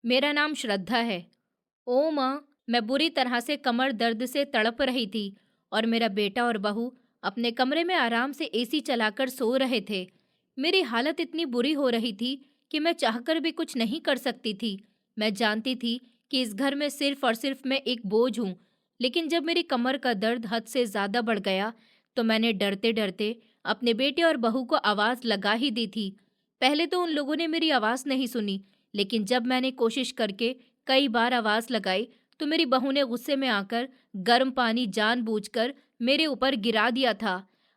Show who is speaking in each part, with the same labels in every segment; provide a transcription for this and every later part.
Speaker 1: मेरा नाम श्रद्धा है। ओ माँ, मैं बुरी तरह से कमर दर्द से तड़प रही थी और मेरा बेटा और बहू अपने कमरे में आराम से एसी चलाकर सो रहे थे। मेरी हालत इतनी बुरी हो रही थी कि मैं चाहकर भी कुछ नहीं कर सकती थी। मैं जानती थी कि इस घर में सिर्फ और सिर्फ मैं एक बोझ हूँ, लेकिन जब मेरी कमर का दर्द हद से ज़्यादा बढ़ गया, तो मैंने डरते डरते अपने बेटे और बहू को आवाज़ लगा ही दी थी। पहले तो उन लोगों ने मेरी आवाज़ नहीं सुनी, लेकिन जब मैंने कोशिश करके कई बार आवाज़ लगाई, तो मेरी बहू ने गुस्से में आकर गर्म पानी जानबूझकर मेरे ऊपर गिरा दिया था।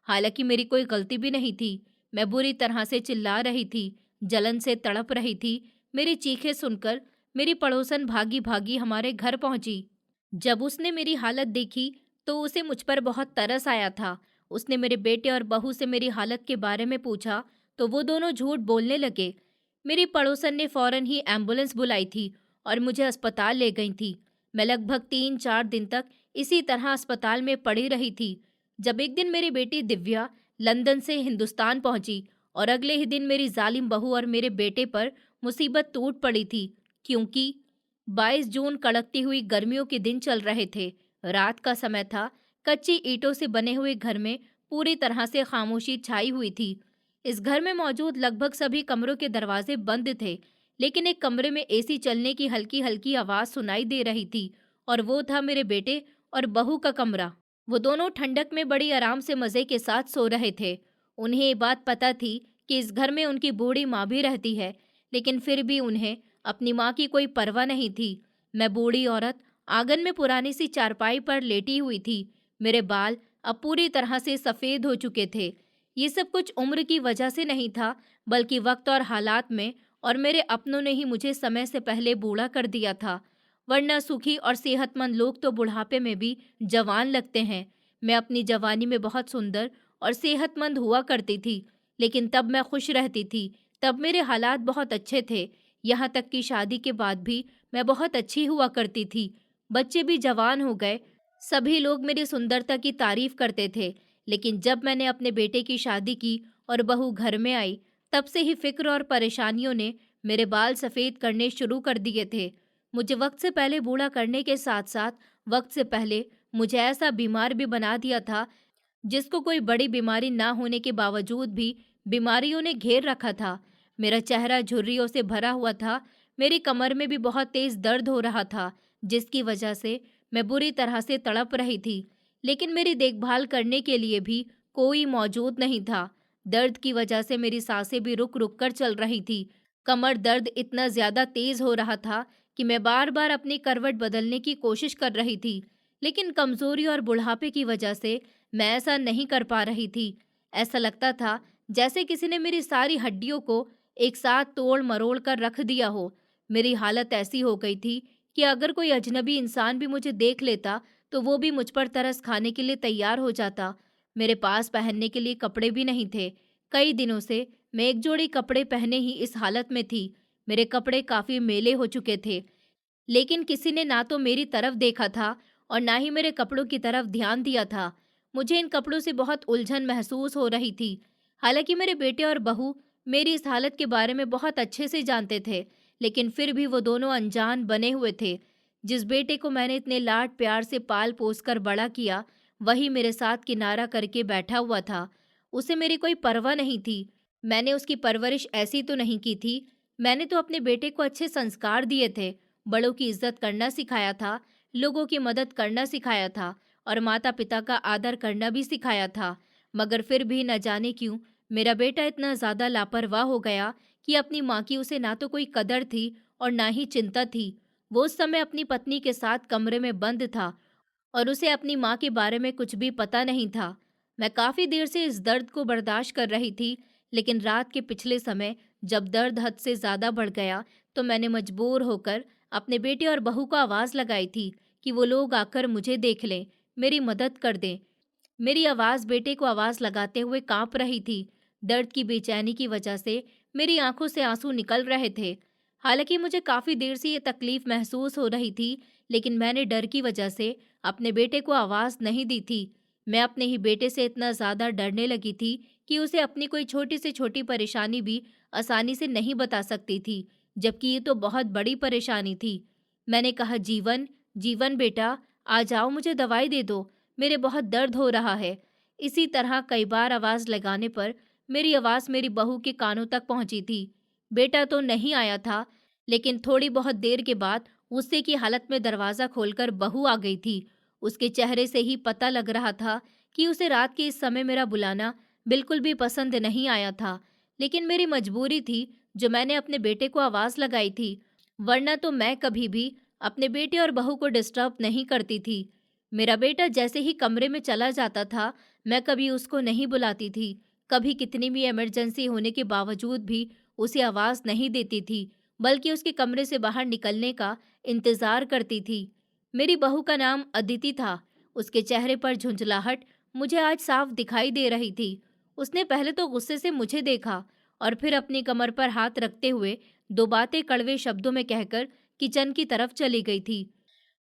Speaker 1: हालांकि मेरी कोई गलती भी नहीं थी। मैं बुरी तरह से चिल्ला रही थी, जलन से तड़प रही थी। मेरी चीखें सुनकर मेरी पड़ोसन भागी भागी हमारे घर पहुंची। जब उसने मेरी हालत देखी, तो उसे मुझ पर बहुत तरस आया था। उसने मेरे बेटे और बहू से मेरी हालत के बारे में पूछा, तो वो दोनों झूठ बोलने लगे। मेरी पड़ोसन ने फौरन ही एम्बुलेंस बुलाई थी और मुझे अस्पताल ले गई थी। मैं लगभग 3-4 दिन तक इसी तरह अस्पताल में पड़ी रही थी। जब एक दिन मेरी बेटी दिव्या लंदन से हिंदुस्तान पहुंची और अगले ही दिन मेरी जालिम बहू और मेरे बेटे पर मुसीबत टूट पड़ी थी, क्योंकि 22 जून कड़कती हुई गर्मियों के दिन चल रहे थे। रात का समय था। कच्ची ईंटों से बने हुए घर में पूरी तरह से खामोशी छाई हुई थी। इस घर में मौजूद लगभग सभी कमरों के दरवाजे बंद थे, लेकिन एक कमरे में एसी चलने की हल्की हल्की आवाज सुनाई दे रही थी, और वो था मेरे बेटे और बहू का कमरा। वो दोनों ठंडक में बड़ी आराम से मजे के साथ सो रहे थे। उन्हें ये बात पता थी कि इस घर में उनकी बूढ़ी माँ भी रहती है, लेकिन फिर भी उन्हें अपनी माँ की कोई परवाह नहीं थी। मैं बूढ़ी औरत आंगन में पुरानी सी चारपाई पर लेटी हुई थी। मेरे बाल अब पूरी तरह से सफ़ेद हो चुके थे। ये सब कुछ उम्र की वजह से नहीं था, बल्कि वक्त और हालात में और मेरे अपनों ने ही मुझे समय से पहले बूढ़ा कर दिया था। वरना सुखी और सेहतमंद लोग तो बुढ़ापे में भी जवान लगते हैं। मैं अपनी जवानी में बहुत सुंदर और सेहतमंद हुआ करती थी, लेकिन तब मैं खुश रहती थी। तब मेरे हालात बहुत अच्छे थे। यहाँ तक कि शादी के बाद भी मैं बहुत अच्छी हुआ करती थी। बच्चे भी जवान हो गए। सभी लोग मेरी सुंदरता की तारीफ करते थे। लेकिन जब मैंने अपने बेटे की शादी की और बहू घर में आई, तब से ही फिक्र और परेशानियों ने मेरे बाल सफ़ेद करने शुरू कर दिए थे। मुझे वक्त से पहले बूढ़ा करने के साथ साथ वक्त से पहले मुझे ऐसा बीमार भी बना दिया था, जिसको कोई बड़ी बीमारी ना होने के बावजूद भी बीमारियों ने घेर रखा था। मेरा चेहरा झुर्रियों से भरा हुआ था। मेरी कमर में भी बहुत तेज दर्द हो रहा था, जिसकी वजह से मैं बुरी तरह से तड़प रही थी। लेकिन मेरी देखभाल करने के लिए भी कोई मौजूद नहीं था। दर्द की वजह से मेरी सांसें भी रुक रुक कर चल रही थी। कमर दर्द इतना ज्यादा तेज हो रहा था कि मैं बार बार अपनी करवट बदलने की कोशिश कर रही थी, लेकिन कमजोरी और बुढ़ापे की वजह से मैं ऐसा नहीं कर पा रही थी। ऐसा लगता था जैसे किसी ने मेरी सारी हड्डियों को एक साथ तोड़ मरोड़ कर रख दिया हो। मेरी हालत ऐसी हो गई थी कि अगर कोई अजनबी इंसान भी मुझे देख लेता, तो वो भी मुझ पर तरस खाने के लिए तैयार हो जाता। मेरे पास पहनने के लिए कपड़े भी नहीं थे। कई दिनों से मैं एक जोड़ी कपड़े पहने ही इस हालत में थी। मेरे कपड़े काफी मेले हो चुके थे, लेकिन किसी ने ना तो मेरी तरफ देखा था और ना ही मेरे कपड़ों की तरफ ध्यान दिया था। मुझे इन कपड़ों से बहुत उलझन महसूस हो रही थी। हालांकि मेरे बेटे और बहू मेरी इस हालत के बारे में बहुत अच्छे से जानते थे, लेकिन फिर भी वो दोनों अनजान बने हुए थे। जिस बेटे को मैंने इतने लाड प्यार से पाल पोस कर बड़ा किया, वही मेरे साथ किनारा करके बैठा हुआ था। उसे मेरी कोई परवाह नहीं थी। मैंने उसकी परवरिश ऐसी तो नहीं की थी। मैंने तो अपने बेटे को अच्छे संस्कार दिए थे, बड़ों की इज्जत करना सिखाया था, लोगों की मदद करना सिखाया था और माता पिता का आदर करना भी सिखाया था। मगर फिर भी न जाने क्यों मेरा बेटा इतना ज्यादा लापरवाह हो गया कि अपनी माँ की उसे ना तो कोई कदर थी और ना ही चिंता थी। वो उस समय अपनी पत्नी के साथ कमरे में बंद था और उसे अपनी माँ के बारे में कुछ भी पता नहीं था। मैं काफी देर से इस दर्द को बर्दाश्त कर रही थी, लेकिन रात के पिछले समय जब दर्द हद से ज्यादा बढ़ गया, तो मैंने मजबूर होकर अपने बेटे और बहू को आवाज लगाई थी कि वो लोग आकर मुझे देख लें, मेरी मदद कर दें। मेरी आवाज बेटे को आवाज लगाते हुए कांप रही थी। दर्द की बेचैनी की वजह से मेरी आंखों से आंसू निकल रहे थे। हालांकि मुझे काफी देर से ये तकलीफ महसूस हो रही थी, लेकिन मैंने डर की वजह से अपने बेटे को आवाज नहीं दी थी। मैं अपने ही बेटे से इतना ज्यादा डरने लगी थी कि उसे अपनी कोई छोटी से छोटी परेशानी भी आसानी से नहीं बता सकती थी, जबकि ये तो बहुत बड़ी परेशानी थी। मैंने कहा, जीवन, जीवन बेटा, आ जाओ, मुझे दवाई दे दो, मेरे बहुत दर्द हो रहा है। इसी तरह कई बार आवाज़ लगाने पर मेरी आवाज़ मेरी बहू के कानों तक पहुंची थी। बेटा तो नहीं आया था, लेकिन थोड़ी बहुत देर के बाद गुस्से की हालत में दरवाज़ा खोलकर बहू आ गई थी। उसके चेहरे से ही पता लग रहा था कि उसे रात के इस समय मेरा बुलाना बिल्कुल भी पसंद नहीं आया था। लेकिन मेरी मजबूरी थी, जो मैंने अपने बेटे को आवाज़ लगाई थी, वरना तो मैं कभी भी अपने बेटे और बहू को डिस्टर्ब नहीं करती थी। मेरा बेटा जैसे ही कमरे में चला जाता था, मैं कभी उसको नहीं बुलाती थी। कभी कितनी भी इमरजेंसी होने के बावजूद भी उसे आवाज़ नहीं देती थी, बल्कि उसके कमरे से बाहर निकलने का इंतज़ार करती थी। मेरी बहू का नाम अदिति था। उसके चेहरे पर झुंझलाहट मुझे आज साफ दिखाई दे रही थी। उसने पहले तो गुस्से से मुझे देखा और फिर अपनी कमर पर हाथ रखते हुए दो बातें कड़वे शब्दों में कहकर किचन की तरफ चली गई थी।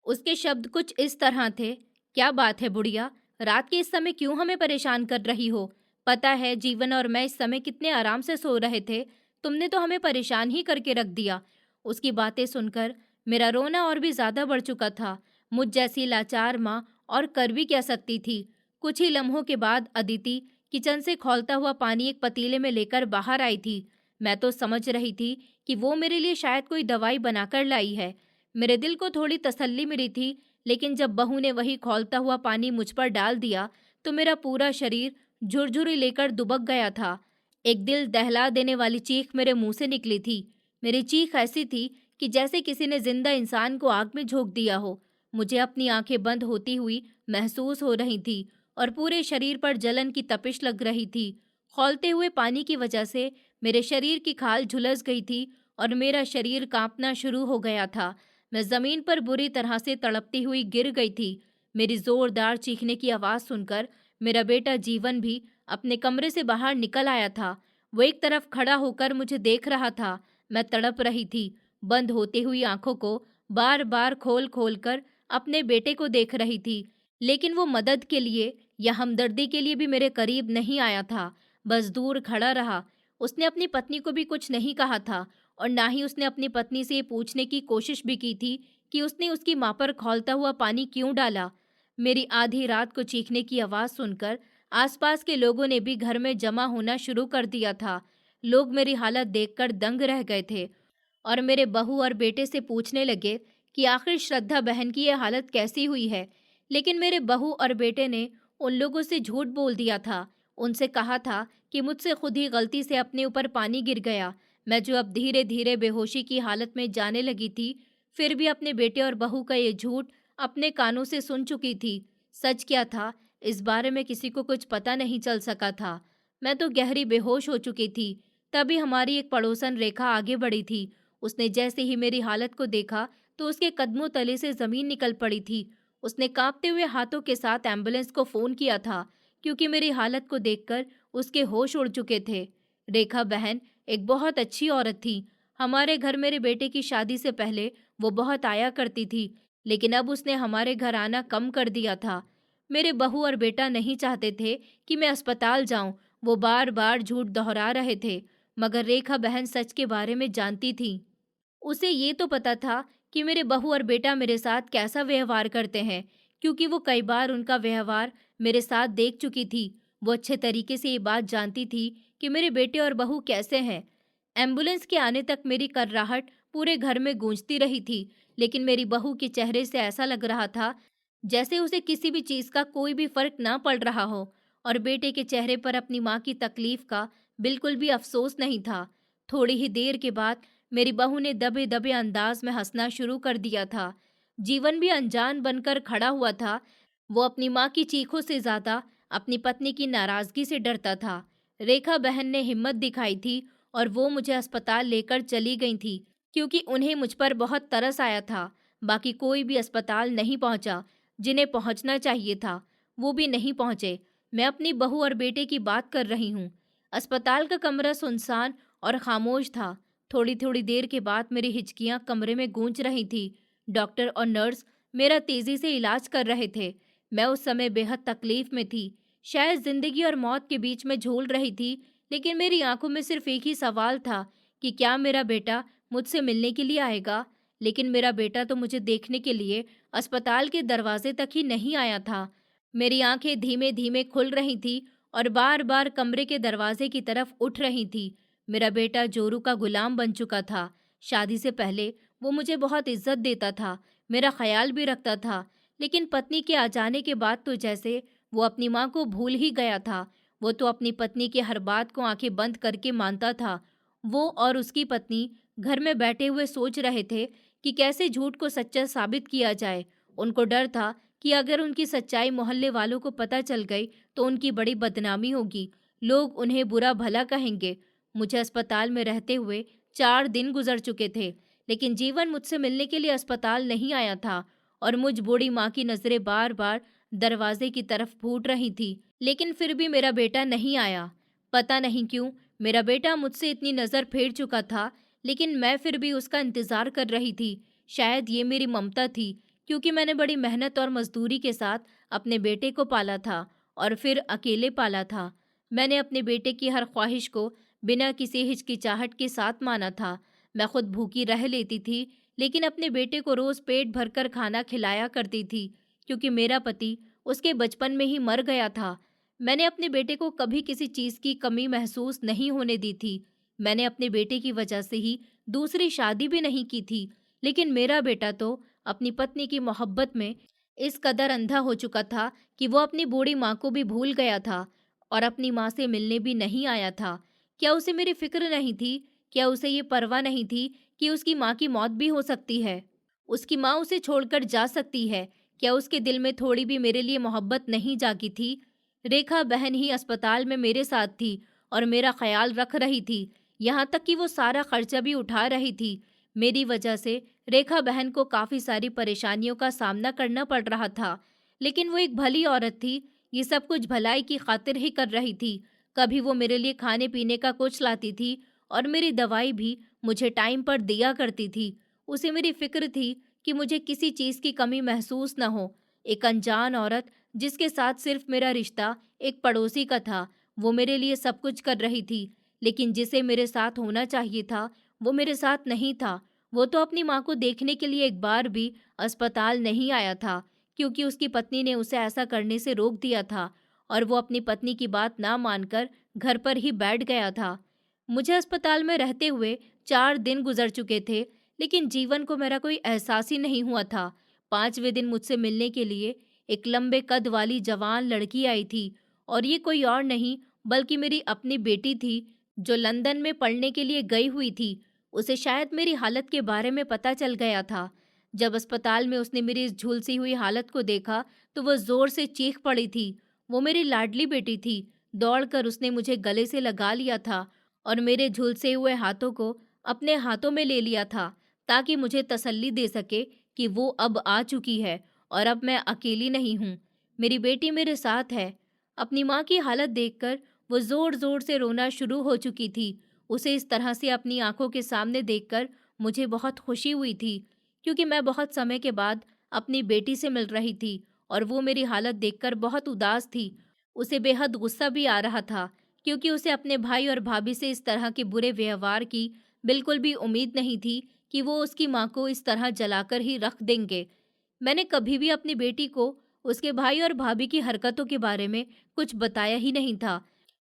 Speaker 1: उसके शब्द कुछ इस तरह थे, क्या बात है बुढ़िया, रात के इस समय क्यों हमें परेशान कर रही हो? पता है जीवन और मैं इस समय कितने आराम से सो रहे थे, तुमने तो हमें परेशान ही करके रख दिया। उसकी बातें सुनकर मेरा रोना और भी ज्यादा बढ़ चुका था। मुझ जैसी लाचार माँ और कर भी क्या सकती थी। कुछ ही लम्हों के बाद अदिति किचन से खौलता हुआ पानी एक पतीले में लेकर बाहर आई थी। मैं तो समझ रही थी कि वो मेरे लिए शायद कोई दवाई बनाकर लाई है। मेरे दिल को थोड़ी तसल्ली मिली थी, लेकिन जब बहू ने वही खौलता हुआ पानी मुझ पर डाल दिया तो मेरा पूरा शरीर झुरझुरी लेकर दुबक गया था। एक दिल दहला देने वाली चीख मेरे मुंह से निकली थी। मेरी चीख ऐसी थी कि जैसे किसी ने जिंदा इंसान को आग में झोंक दिया हो। मुझे अपनी आंखें बंद होती हुई महसूस हो रही थी और पूरे शरीर पर जलन की तपिश लग रही थी। खौलते हुए पानी की वजह से मेरे शरीर की खाल झुलस गई थी और मेरा शरीर कांपना शुरू हो गया था। मैं जमीन पर बुरी तरह से तड़पती हुई गिर गई थी। मेरी जोरदार चीखने की आवाज सुनकर मेरा बेटा जीवन भी अपने कमरे से बाहर निकल आया था। वो एक तरफ खड़ा होकर मुझे देख रहा था। मैं तड़प रही थी, बंद होती हुई आंखों को बार बार खोल खोल कर अपने बेटे को देख रही थी। लेकिन वो मदद के लिए या हमदर्दी के लिए भी मेरे करीब नहीं आया था, बस दूर खड़ा रहा। उसने अपनी पत्नी को भी कुछ नहीं कहा था और ना ही उसने अपनी पत्नी से ये पूछने की कोशिश भी की थी कि उसने उसकी मां पर खौलता हुआ पानी क्यों डाला। मेरी आधी रात को चीखने की आवाज सुनकर आसपास के लोगों ने भी घर में जमा होना शुरू कर दिया था। लोग मेरी हालत देखकर दंग रह गए थे और मेरे बहू और बेटे से पूछने लगे कि आखिर श्रद्धा बहन की ये हालत कैसी हुई है। लेकिन मेरे बहू और बेटे ने उन लोगों से झूठ बोल दिया था। उनसे कहा था कि मुझसे खुद ही गलती से अपने ऊपर पानी गिर गया। मैं जो अब धीरे धीरे बेहोशी की हालत में जाने लगी थी, फिर भी अपने बेटे और बहू का ये झूठ अपने कानों से सुन चुकी थी। सच क्या था, इस बारे में किसी को कुछ पता नहीं चल सका था। मैं तो गहरी बेहोश हो चुकी थी। तभी हमारी एक पड़ोसन रेखा आगे बढ़ी थी। उसने जैसे ही मेरी हालत को देखा तो उसके कदमों तले से जमीन निकल पड़ी थी। उसने कांपते हुए हाथों के साथ एम्बुलेंस को फोन किया था, क्योंकि मेरी हालत को देखकर उसके होश उड़ चुके थे। रेखा बहन एक बहुत अच्छी औरत थी। हमारे घर मेरे बेटे की शादी से पहले वो बहुत आया करती थी, लेकिन अब उसने हमारे घर आना कम कर दिया था। मेरे बहू और बेटा नहीं चाहते थे कि मैं अस्पताल जाऊं। वो बार बार झूठ दोहरा रहे थे, मगर रेखा बहन सच के बारे में जानती थी। उसे ये तो पता था कि मेरे बहू और बेटा मेरे साथ कैसा व्यवहार करते हैं, क्योंकि वो कई बार उनका व्यवहार मेरे साथ देख चुकी थी। वो अच्छे तरीके से ये बात जानती थी कि मेरे बेटे और बहू कैसे हैं। एम्बुलेंस के आने तक मेरी कर्राहट पूरे घर में गूंजती रही थी, लेकिन मेरी बहू के चेहरे से ऐसा लग रहा था जैसे उसे किसी भी चीज का कोई भी फर्क ना पड़ रहा हो, और बेटे के चेहरे पर अपनी माँ की तकलीफ का बिल्कुल भी अफसोस नहीं था। थोड़ी ही देर के बाद मेरी बहू ने दबे दबे अंदाज में हंसना शुरू कर दिया था। जीवन भी अनजान बनकर खड़ा हुआ था। वो अपनी माँ की चीखों से ज्यादा अपनी पत्नी की नाराजगी से डरता था। रेखा बहन ने हिम्मत दिखाई थी और वो मुझे अस्पताल लेकर चली गई थी, क्योंकि उन्हें मुझ पर बहुत तरस आया था। बाकी कोई भी अस्पताल नहीं पहुंचा। जिन्हें पहुंचना चाहिए था वो भी नहीं पहुंचे। मैं अपनी बहू और बेटे की बात कर रही हूँ। अस्पताल का कमरा सुनसान और खामोश था। थोड़ी थोड़ी देर के बाद मेरी हिचकियां कमरे में गूंज रही थी। डॉक्टर और नर्स मेरा तेजी से इलाज कर रहे थे। मैं उस समय बेहद तकलीफ में थी, शायद जिंदगी और मौत के बीच में झूल रही थी। लेकिन मेरी आंखों में सिर्फ एक ही सवाल था कि क्या मेरा बेटा मुझसे मिलने के लिए आएगा, लेकिन मेरा बेटा तो मुझे देखने के लिए अस्पताल के दरवाजे तक ही नहीं आया था। मेरी आंखें धीमे धीमे खुल रही थी और बार बार कमरे के दरवाजे की तरफ उठ रही थी। मेरा बेटा जोरू का गुलाम बन चुका था। शादी से पहले वो मुझे बहुत इज्जत देता था, मेरा ख्याल भी रखता था, लेकिन पत्नी के आ जाने के बाद तो जैसे वो अपनी माँ को भूल ही गया था। वो तो अपनी पत्नी की हर बात को आंखें बंद करके मानता था। वो और उसकी पत्नी घर में बैठे हुए सोच रहे थे कि कैसे झूठ को सच्चा साबित किया जाए। उनको डर था कि अगर उनकी सच्चाई मोहल्ले वालों को पता चल गई तो उनकी बड़ी बदनामी होगी, लोग उन्हें बुरा भला कहेंगे। मुझे अस्पताल में रहते हुए 4 दिन गुजर चुके थे, लेकिन जीवन मुझसे मिलने के लिए अस्पताल नहीं आया था और मुझ बूढ़ी माँ की नजरें बार बार दरवाजे की तरफ फूट रही थी, लेकिन फिर भी मेरा बेटा नहीं आया। पता नहीं क्यों मेरा बेटा मुझसे इतनी नजर फेर चुका था, लेकिन मैं फिर भी उसका इंतजार कर रही थी। शायद ये मेरी ममता थी, क्योंकि मैंने बड़ी मेहनत और मजदूरी के साथ अपने बेटे को पाला था और फिर अकेले पाला था। मैंने अपने बेटे की हर ख्वाहिश को बिना किसी हिचकिचाहट के साथ माना था। मैं खुद भूखी रह लेती थी, लेकिन अपने बेटे को रोज पेट भरकर खाना खिलाया करती थी, क्योंकि मेरा पति उसके बचपन में ही मर गया था। मैंने अपने बेटे को कभी किसी चीज की कमी महसूस नहीं होने दी थी। मैंने अपने बेटे की वजह से ही दूसरी शादी भी नहीं की थी, लेकिन मेरा बेटा तो अपनी पत्नी की मोहब्बत में इस कदर अंधा हो चुका था कि वो अपनी बूढ़ी माँ को भी भूल गया था और अपनी माँ से मिलने भी नहीं आया था। क्या उसे मेरी फिक्र नहीं थी? क्या उसे ये परवाह नहीं थी कि उसकी माँ की मौत भी हो सकती है? उसकी माँ उसे छोड़कर जा सकती है। क्या उसके दिल में थोड़ी भी मेरे लिए मोहब्बत नहीं जागी थी? रेखा बहन ही अस्पताल में मेरे साथ थी और मेरा ख्याल रख रही थी, यहाँ तक कि वो सारा खर्चा भी उठा रही थी। मेरी वजह से रेखा बहन को काफ़ी सारी परेशानियों का सामना करना पड़ रहा था, लेकिन वो एक भली औरत थी। ये सब कुछ भलाई की खातिर ही कर रही थी। कभी वो मेरे लिए खाने पीने का कुछ लाती थी और मेरी दवाई भी मुझे टाइम पर दिया करती थी। उसे मेरी फिक्र थी कि मुझे किसी चीज़ की कमी महसूस न हो। एक अनजान औरत जिसके साथ सिर्फ मेरा रिश्ता एक पड़ोसी का था, वो मेरे लिए सब कुछ कर रही थी, लेकिन जिसे मेरे साथ होना चाहिए था वो मेरे साथ नहीं था। वो तो अपनी माँ को देखने के लिए एक बार भी अस्पताल नहीं आया था, क्योंकि उसकी पत्नी ने उसे ऐसा करने से रोक दिया था और वो अपनी पत्नी की बात ना मानकर घर पर ही बैठ गया था। मुझे अस्पताल में रहते हुए 4 दिन गुजर चुके थे, लेकिन जीवन को मेरा कोई एहसास ही नहीं हुआ था। 5वें दिन मुझसे मिलने के लिए एक लंबे कद वाली जवान लड़की आई थी और ये कोई और नहीं बल्कि मेरी अपनी बेटी थी, जो लंदन में पढ़ने के लिए गई हुई थी। उसे शायद मेरी हालत के बारे में पता चल गया था। जब अस्पताल में उसने मेरी इस झुलसी हुई हालत को देखा तो वह जोर से चीख पड़ी थी। वो मेरी लाडली बेटी थी। दौड़कर उसने मुझे गले से लगा लिया था और मेरे झुलसे हुए हाथों को अपने हाथों में ले लिया था, ताकि मुझे तसल्ली दे सके कि वो अब आ चुकी है और अब मैं अकेली नहीं हूँ। मेरी बेटी मेरे साथ है। अपनी माँ की हालत देखकर वो जोर जोर से रोना शुरू हो चुकी थी। उसे इस तरह से अपनी आंखों के सामने देखकर मुझे बहुत खुशी हुई थी, क्योंकि मैं बहुत समय के बाद अपनी बेटी से मिल रही थी और वो मेरी हालत देखकर बहुत उदास थी। उसे बेहद गुस्सा भी आ रहा था, क्योंकि उसे अपने भाई और भाभी से इस तरह के बुरे व्यवहार की बिल्कुल भी उम्मीद नहीं थी कि वो उसकी माँ को इस तरह जलाकर ही रख देंगे। मैंने कभी भी अपनी बेटी को उसके भाई और भाभी की हरकतों के बारे में कुछ बताया ही नहीं था।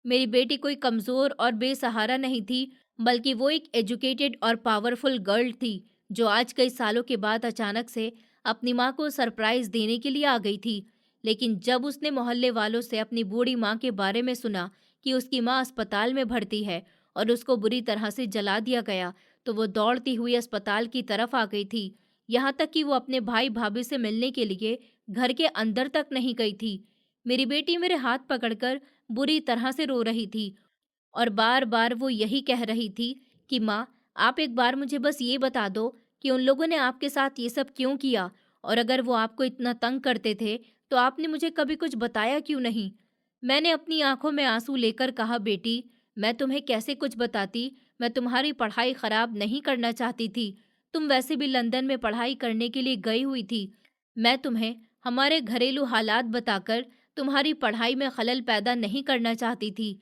Speaker 1: मेरी बेटी कोई कमज़ोर और बेसहारा नहीं थी, बल्कि वो एक एजुकेटेड और पावरफुल गर्ल थी, जो आज कई सालों के बाद अचानक से अपनी माँ को सरप्राइज़ देने के लिए आ गई थी। लेकिन जब उसने मोहल्ले वालों से अपनी बूढ़ी माँ के बारे में सुना कि उसकी माँ अस्पताल में भर्ती है और उसको बुरी तरह से जला दिया गया, तो वो दौड़ती हुई अस्पताल की तरफ आ गई थी। यहाँ तक कि वो अपने भाई भाभी से मिलने के लिए घर के अंदर तक नहीं गई थी। मेरी बेटी मेरे हाथ पकड़कर बुरी तरह से रो रही थी और बार बार वो यही कह रही थी कि माँ, आप एक बार मुझे बस ये बता दो कि उन लोगों ने आपके साथ ये सब क्यों किया, और अगर वो आपको इतना तंग करते थे तो आपने मुझे कभी कुछ बताया क्यों नहीं। मैंने अपनी आंखों में आंसू लेकर कहा, बेटी, मैं तुम्हें कैसे कुछ बताती। मैं तुम्हारी पढ़ाई खराब नहीं करना चाहती थी। तुम वैसे भी लंदन में पढ़ाई करने के लिए गई हुई थी। मैं तुम्हें हमारे घरेलू हालात बताकर तुम्हारी पढ़ाई में खलल पैदा नहीं करना चाहती थी।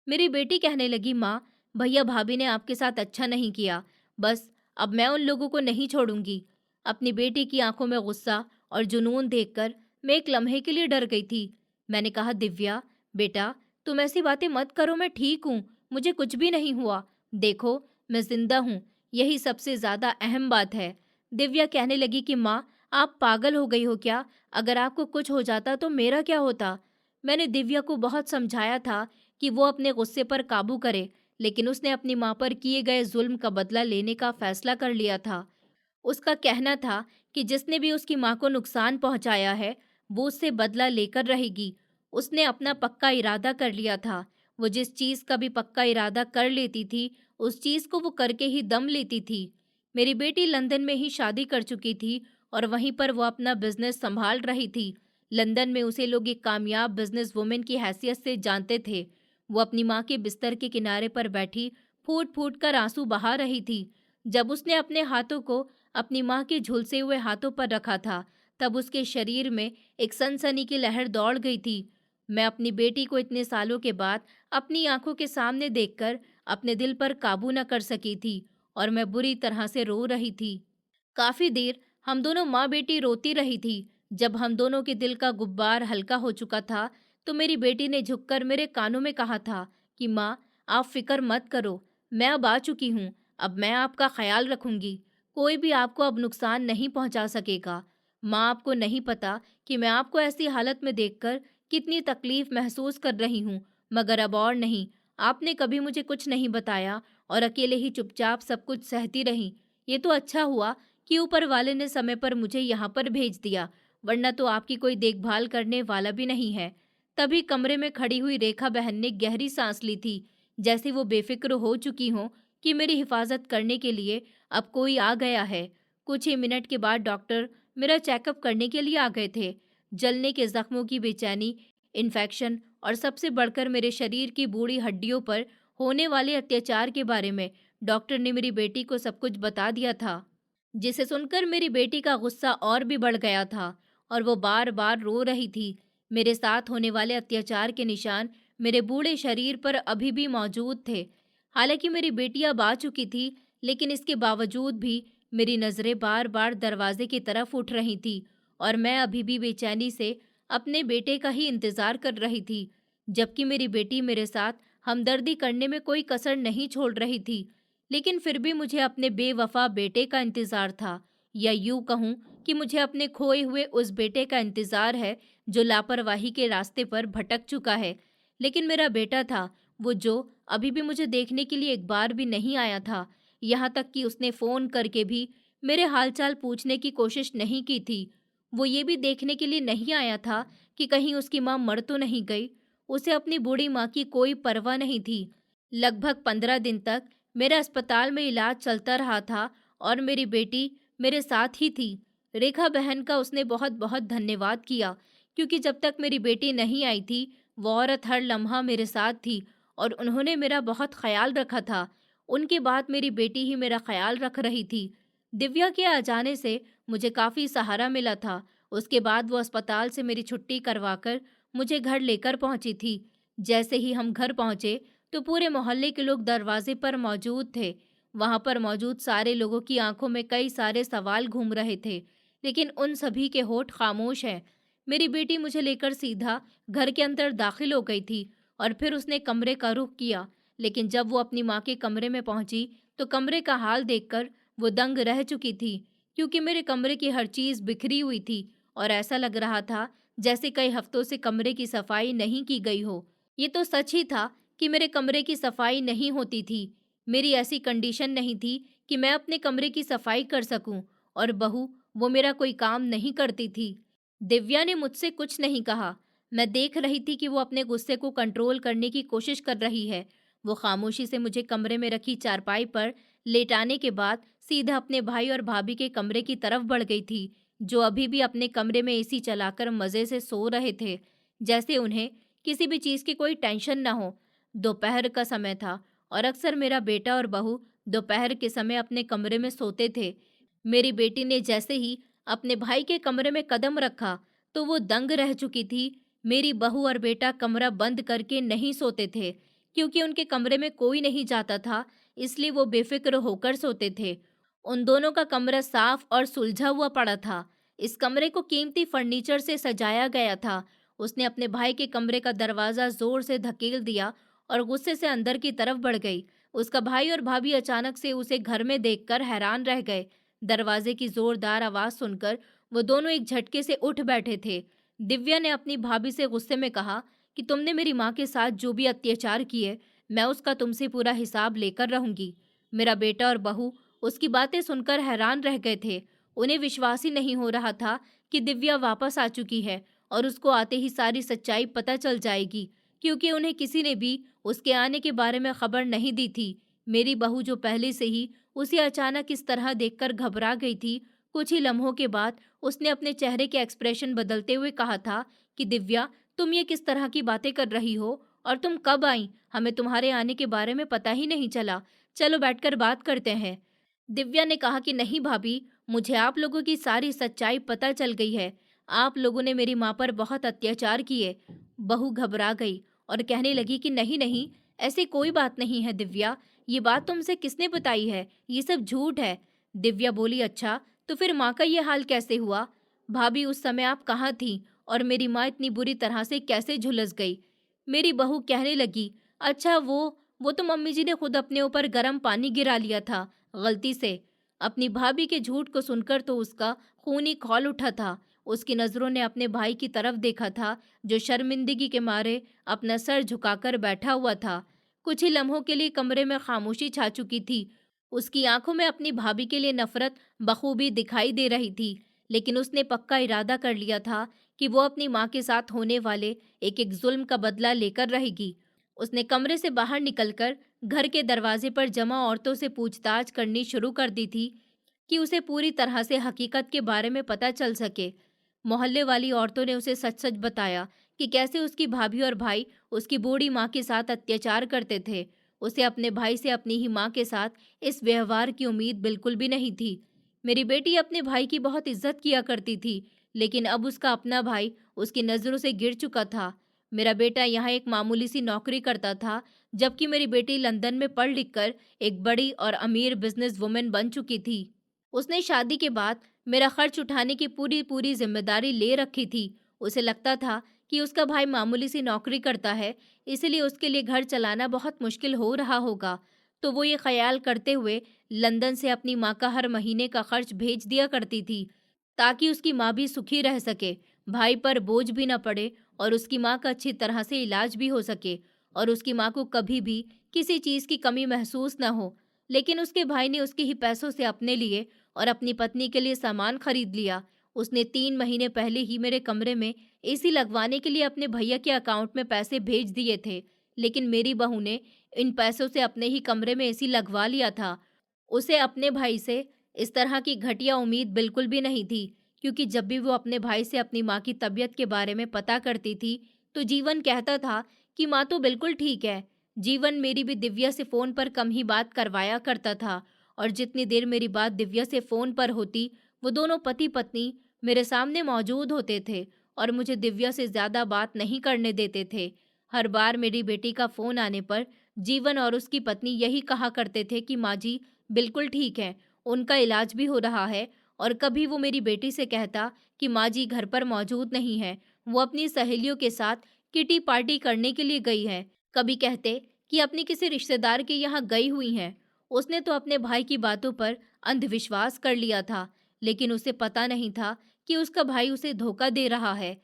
Speaker 1: मेरी बेटी कहने लगी, माँ, भैया भाभी ने आपके साथ अच्छा नहीं किया। बस अब मैं उन लोगों को नहीं छोड़ूंगी। अपनी बेटी की आंखों में गुस्सा और जुनून देखकर मैं एक लम्हे के लिए डर गई थी। मैंने कहा, दिव्या बेटा, तुम ऐसी बातें मत करो, मैं ठीक हूँ, मुझे कुछ भी नहीं हुआ। देखो, मैं जिंदा हूँ, यही सबसे ज्यादा अहम बात है। दिव्या कहने लगी कि माँ, आप पागल हो गई हो क्या? अगर आपको कुछ हो जाता तो मेरा क्या होता? मैंने दिव्या को बहुत समझाया था कि वो अपने गुस्से पर काबू करे, लेकिन उसने अपनी माँ पर किए गए जुल्म का बदला लेने का फैसला कर लिया था। उसका कहना था कि जिसने भी उसकी माँ को नुकसान पहुंचाया है, वो उससे बदला लेकर रहेगी। उसने अपना पक्का इरादा कर लिया था। वो जिस चीज़ का भी पक्का इरादा कर लेती थी, उस चीज़ को वो करके ही दम लेती थी। मेरी बेटी लंदन में ही शादी कर चुकी थी और वहीं पर वो अपना बिजनेस संभाल रही थी। लंदन में उसे लोग एक कामयाब बिजनेस वुमेन की हैसियत से जानते थे। वो अपनी माँ के बिस्तर के किनारे पर बैठी फूट फूट कर आंसू बहा रही थी। जब उसने अपने हाथों को अपनी माँ के झुलसे हुए हाथों पर रखा था, तब उसके शरीर में एक सनसनी की लहर दौड़ गई थी। मैं अपनी बेटी को इतने सालों के बाद अपनी आंखों के सामने देखकर अपने दिल पर काबू न कर सकी थी और मैं बुरी तरह से रो रही थी। काफी देर हम दोनों माँ बेटी रोती रही थी। जब हम दोनों के दिल का गुब्बार हल्का हो चुका था, तो मेरी बेटी ने झुककर मेरे कानों में कहा था कि माँ, आप फिक्र मत करो, मैं अब आ चुकी हूँ। अब मैं आपका ख्याल रखूंगी। कोई भी आपको अब नुकसान नहीं पहुंचा सकेगा। माँ, आपको नहीं पता कि मैं आपको ऐसी हालत में देखकर कितनी तकलीफ महसूस कर रही हूँ, मगर अब और नहीं। आपने कभी मुझे कुछ नहीं बताया और अकेले ही चुपचाप सब कुछ सहती रही। ये तो अच्छा हुआ कि ऊपर वाले ने समय पर मुझे यहाँ पर भेज दिया, वरना तो आपकी कोई देखभाल करने वाला भी नहीं है। तभी कमरे में खड़ी हुई रेखा बहन ने गहरी सांस ली थी, जैसे वो बेफिक्र हो चुकी हों कि मेरी हिफाजत करने के लिए अब कोई आ गया है। कुछ ही मिनट के बाद डॉक्टर मेरा चेकअप करने के लिए आ गए थे। जलने के जख्मों की बेचैनी, इन्फेक्शन और सबसे बढ़कर मेरे शरीर की बूढ़ी हड्डियों पर होने वाले अत्याचार के बारे में डॉक्टर ने मेरी बेटी को सब कुछ बता दिया था, जिसे सुनकर मेरी बेटी का गुस्सा और भी बढ़ गया था और वो बार बार रो रही थी। मेरे साथ होने वाले अत्याचार के निशान मेरे बूढ़े शरीर पर अभी भी मौजूद थे। हालांकि मेरी बेटी अब आ चुकी थी, लेकिन इसके बावजूद भी मेरी नज़रें बार बार दरवाजे की तरफ उठ रही थी और मैं अभी भी बेचैनी से अपने बेटे का ही इंतज़ार कर रही थी, जबकि मेरी बेटी मेरे साथ हमदर्दी करने में कोई कसर नहीं छोड़ रही थी। लेकिन फिर भी मुझे अपने बेवफा बेटे का इंतजार था, या यूं कहूं कि मुझे अपने खोए हुए उस बेटे का इंतजार है जो लापरवाही के रास्ते पर भटक चुका है। लेकिन मेरा बेटा था वो, जो अभी भी मुझे देखने के लिए एक बार भी नहीं आया था। यहाँ तक कि उसने फोन करके भी मेरे हालचाल पूछने की कोशिश नहीं की थी। वो ये भी देखने के लिए नहीं आया था कि कहीं उसकी माँ मर तो नहीं गई। उसे अपनी बूढ़ी माँ की कोई परवाह नहीं थी। लगभग 15 दिन तक मेरा अस्पताल में इलाज चलता रहा था और मेरी बेटी मेरे साथ ही थी। रेखा बहन का उसने बहुत बहुत धन्यवाद किया, क्योंकि जब तक मेरी बेटी नहीं आई थी, वो औरत हर लम्हा मेरे साथ थी और उन्होंने मेरा बहुत ख्याल रखा था। उनके बाद मेरी बेटी ही मेरा ख्याल रख रही थी। दिव्या के आ जाने से मुझे काफ़ी सहारा मिला था। उसके बाद वो अस्पताल से मेरी छुट्टी करवाकर मुझे घर लेकर पहुंची थी। जैसे ही हम घर पहुंचे, तो पूरे मोहल्ले के लोग दरवाजे पर मौजूद थे। वहां पर मौजूद सारे लोगों की आंखों में कई सारे सवाल घूम रहे थे, लेकिन उन सभी के होठ खामोश हैं। मेरी बेटी मुझे लेकर सीधा घर के अंदर दाखिल हो गई थी और फिर उसने कमरे का रुख किया। लेकिन जब वो अपनी माँ के कमरे में पहुंची, तो कमरे का हाल देखकर वो दंग रह चुकी थी, क्योंकि मेरे कमरे की हर चीज़ बिखरी हुई थी और ऐसा लग रहा था जैसे कई हफ्तों से कमरे की सफाई नहीं की गई हो। ये तो सच ही था कि मेरे कमरे की सफाई नहीं होती थी। मेरी ऐसी कंडीशन नहीं थी कि मैं अपने कमरे की सफाई कर सकूं, और बहू वो मेरा कोई काम नहीं करती थी। दिव्या ने मुझसे कुछ नहीं कहा। मैं देख रही थी कि वो अपने गुस्से को कंट्रोल करने की कोशिश कर रही है। वो खामोशी से मुझे कमरे में रखी चारपाई पर लेटाने के बाद सीधा अपने भाई और भाभी के कमरे की तरफ बढ़ गई थी, जो अभी भी अपने कमरे में एसी चलाकर मज़े से सो रहे थे, जैसे उन्हें किसी भी चीज़ की कोई टेंशन न हो। दोपहर का समय था और अक्सर मेरा बेटा और बहू दोपहर के समय अपने कमरे में सोते थे। मेरी बेटी ने जैसे ही अपने भाई के कमरे में कदम रखा, तो वो दंग रह चुकी थी। मेरी बहू और बेटा कमरा बंद करके नहीं सोते थे, क्योंकि उनके कमरे में कोई नहीं जाता था, इसलिए वो बेफिक्र होकर सोते थे। उन दोनों का कमरा साफ और सुलझा हुआ पड़ा था। इस कमरे को कीमती फर्नीचर से सजाया गया था। उसने अपने भाई के कमरे का दरवाजा जोर से धकेल दिया और गुस्से से अंदर की तरफ बढ़ गई। उसका भाई और भाभी अचानक से उसे घर में देखकर हैरान रह गए। दरवाजे की जोरदार आवाज सुनकर वो दोनों एक झटके से उठ बैठे थे। दिव्या ने अपनी भाभी से गुस्से में कहा कि तुमने मेरी माँ के साथ जो भी अत्याचार किए, मैं उसका तुमसे पूरा हिसाब लेकर रहूंगी। मेरा बेटा और बहू उसकी बातें सुनकर हैरान रह गए थे। उन्हें विश्वास ही नहीं हो रहा था कि दिव्या वापस आ चुकी है और उसको आते ही सारी सच्चाई पता चल जाएगी, क्योंकि उन्हें किसी ने भी उसके आने के बारे में खबर नहीं दी थी। मेरी बहू जो पहले से ही उसे अचानक इस तरह देखकर घबरा गई थी, कुछ ही लम्हों के बाद उसने अपने चेहरे के एक्सप्रेशन बदलते हुए कहा था कि दिव्या, तुम ये किस तरह की बातें कर रही हो और तुम कब आई? हमें तुम्हारे आने के बारे में पता ही नहीं चला। चलो बैठकर बात करते हैं। दिव्या ने कहा कि नहीं भाभी, मुझे आप लोगों की सारी सच्चाई पता चल गई है। आप लोगों ने मेरी माँ पर बहुत अत्याचार किए। बहू घबरा गई और कहने लगी कि नहीं नहीं, ऐसी कोई बात नहीं है दिव्या, ये बात तुमसे किसने बताई है? ये सब झूठ है। दिव्या बोली, अच्छा तो फिर माँ का ये हाल कैसे हुआ? भाभी, उस समय आप कहाँ थी और मेरी माँ इतनी बुरी तरह से कैसे झुलस गई? मेरी बहू कहने लगी, अच्छा वो तो मम्मी जी ने खुद अपने ऊपर गर्म पानी गिरा लिया था, गलती से। अपनी भाभी के झूठ को सुनकर तो उसका खून ही खौल उठा था। उसकी नजरों ने अपने भाई की तरफ देखा था, जो शर्मिंदगी के मारे अपना सर झुकाकर बैठा हुआ था। कुछ ही लम्हों के लिए कमरे में खामोशी छा चुकी थी। उसकी आंखों में अपनी भाभी के लिए नफरत बखूबी दिखाई दे रही थी, लेकिन उसने पक्का इरादा कर लिया था कि वो अपनी माँ के साथ होने वाले एक एक जुल्म का बदला लेकर रहेगी। उसने कमरे से बाहर निकलकर घर के दरवाजे पर जमा औरतों से पूछताछ करनी शुरू कर दी थी कि उसे पूरी तरह से हकीकत के बारे में पता चल सके। मोहल्ले वाली औरतों ने उसे सच सच बताया कि कैसे उसकी भाभी और भाई उसकी बूढ़ी माँ के साथ अत्याचार करते थे। उसे अपने भाई से अपनी ही माँ के साथ इस व्यवहार की उम्मीद बिल्कुल भी नहीं थी। मेरी बेटी अपने भाई की बहुत इज्जत किया करती थी, लेकिन अब उसका अपना भाई उसकी नज़रों से गिर चुका था। मेरा बेटा यहाँ एक मामूली सी नौकरी करता था, जबकि मेरी बेटी लंदन में पढ़ लिख कर एक बड़ी और अमीर बिजनेस वुमेन बन चुकी थी। उसने शादी के बाद मेरा खर्च उठाने की पूरी पूरी जिम्मेदारी ले रखी थी। उसे लगता था कि उसका भाई मामूली सी नौकरी करता है, इसलिए उसके लिए घर चलाना बहुत मुश्किल हो रहा होगा। तो वो ये ख्याल करते हुए लंदन से अपनी माँ का हर महीने का खर्च भेज दिया करती थी, ताकि उसकी माँ भी सुखी रह सके, भाई पर बोझ भी न पड़े और उसकी माँ का अच्छी तरह से इलाज भी हो सके और उसकी माँ को कभी भी किसी चीज़ की कमी महसूस न हो। लेकिन उसके भाई ने उसके ही पैसों से अपने लिए और अपनी पत्नी के लिए सामान खरीद लिया। उसने 3 महीने पहले ही मेरे कमरे में एसी लगवाने के लिए अपने भैया के अकाउंट में पैसे भेज दिए थे, लेकिन मेरी बहू ने इन पैसों से अपने ही कमरे में एसी लगवा लिया था। उसे अपने भाई से इस तरह की घटिया उम्मीद बिल्कुल भी नहीं थी, क्योंकि जब भी वो अपने भाई से अपनी माँ की तबीयत के बारे में पता करती थी, तो जीवन कहता था कि माँ तो बिल्कुल ठीक है। जीवन मेरी भी दिव्या से फ़ोन पर कम ही बात करवाया करता था और जितनी देर मेरी बात दिव्या से फ़ोन पर होती, वो दोनों पति-पत्नी मेरे सामने मौजूद होते थे और मुझे दिव्या से ज़्यादा बात नहीं करने देते थे। हर बार मेरी बेटी का फ़ोन आने पर जीवन और उसकी पत्नी यही कहा करते थे कि माँ जी बिल्कुल ठीक है, उनका इलाज भी हो रहा है। और कभी वो मेरी बेटी से कहता कि माँ जी घर पर मौजूद नहीं है, वो अपनी सहेलियों के साथ किटी पार्टी करने के लिए गई है। कभी कहते कि अपनी किसी रिश्तेदार के यहाँ गई हुई हैं। उसने तो अपने भाई की बातों पर अंधविश्वास कर लिया था, लेकिन उसे पता नहीं था कि उसका भाई उसे धोखा दे रहा है।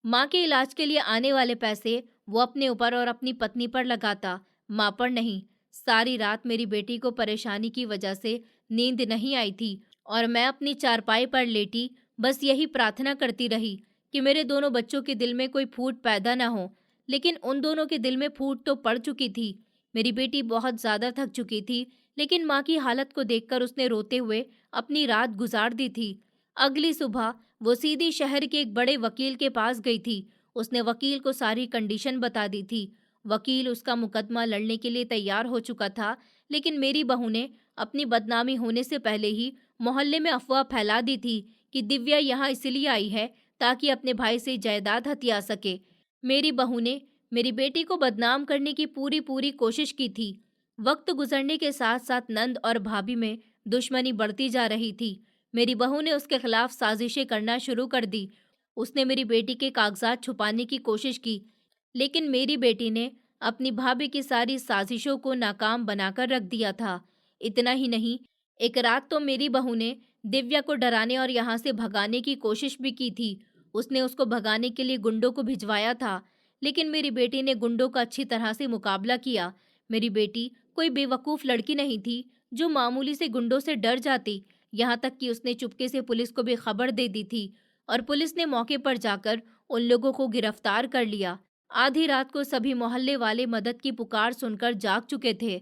Speaker 1: माँ के इलाज के लिए आने वाले पैसे वो अपने ऊपर और अपनी पत्नी पर लगाता, माँ पर नहीं। सारी रात मेरी बेटी को परेशानी की वजह से नींद नहीं आई थी और मैं अपनी चारपाई पर लेटी बस यही प्रार्थना करती रही कि मेरे दोनों बच्चों के दिल में कोई फूट पैदा ना हो। लेकिन उन दोनों के दिल में फूट तो पड़ चुकी थी। मेरी बेटी बहुत ज़्यादा थक चुकी थी, लेकिन माँ की हालत को देखकर उसने रोते हुए अपनी रात गुजार दी थी। अगली सुबह वो सीधी शहर के एक बड़े वकील के पास गई थी। उसने वकील को सारी कंडीशन बता दी थी। वकील उसका मुकदमा लड़ने के लिए तैयार हो चुका था, लेकिन मेरी बहू ने अपनी बदनामी होने से पहले ही मोहल्ले में अफवाह फैला दी थी कि दिव्या यहाँ इसलिए आई है ताकि अपने भाई से जायदाद हथिया सके। मेरी बहू ने मेरी बेटी को बदनाम करने की पूरी पूरी कोशिश की थी। वक्त गुजरने के साथ साथ नंद और भाभी में दुश्मनी बढ़ती जा रही थी। मेरी बहू ने उसके खिलाफ साजिशें करना शुरू कर दी। उसने मेरी बेटी के कागजात छुपाने की कोशिश की, लेकिन मेरी बेटी ने अपनी भाभी की सारी साजिशों को नाकाम बनाकर रख दिया था। इतना ही नहीं, एक रात तो मेरी बहू ने दिव्या को डराने और यहाँ से भगाने की कोशिश भी की थी। उसने उसको भगाने के लिए गुंडों को भिजवाया था, लेकिन मेरी बेटी ने गुंडों का अच्छी तरह से मुकाबला किया। मेरी बेटी कोई बेवकूफ़ लड़की नहीं थी जो मामूली से गुंडों से डर जाती। यहाँ तक कि उसने चुपके से पुलिस को भी खबर दे दी थी और पुलिस ने मौके पर जाकर उन लोगों को गिरफ्तार कर लिया। आधी रात को सभी मोहल्ले वाले मदद की पुकार सुनकर जाग चुके थे।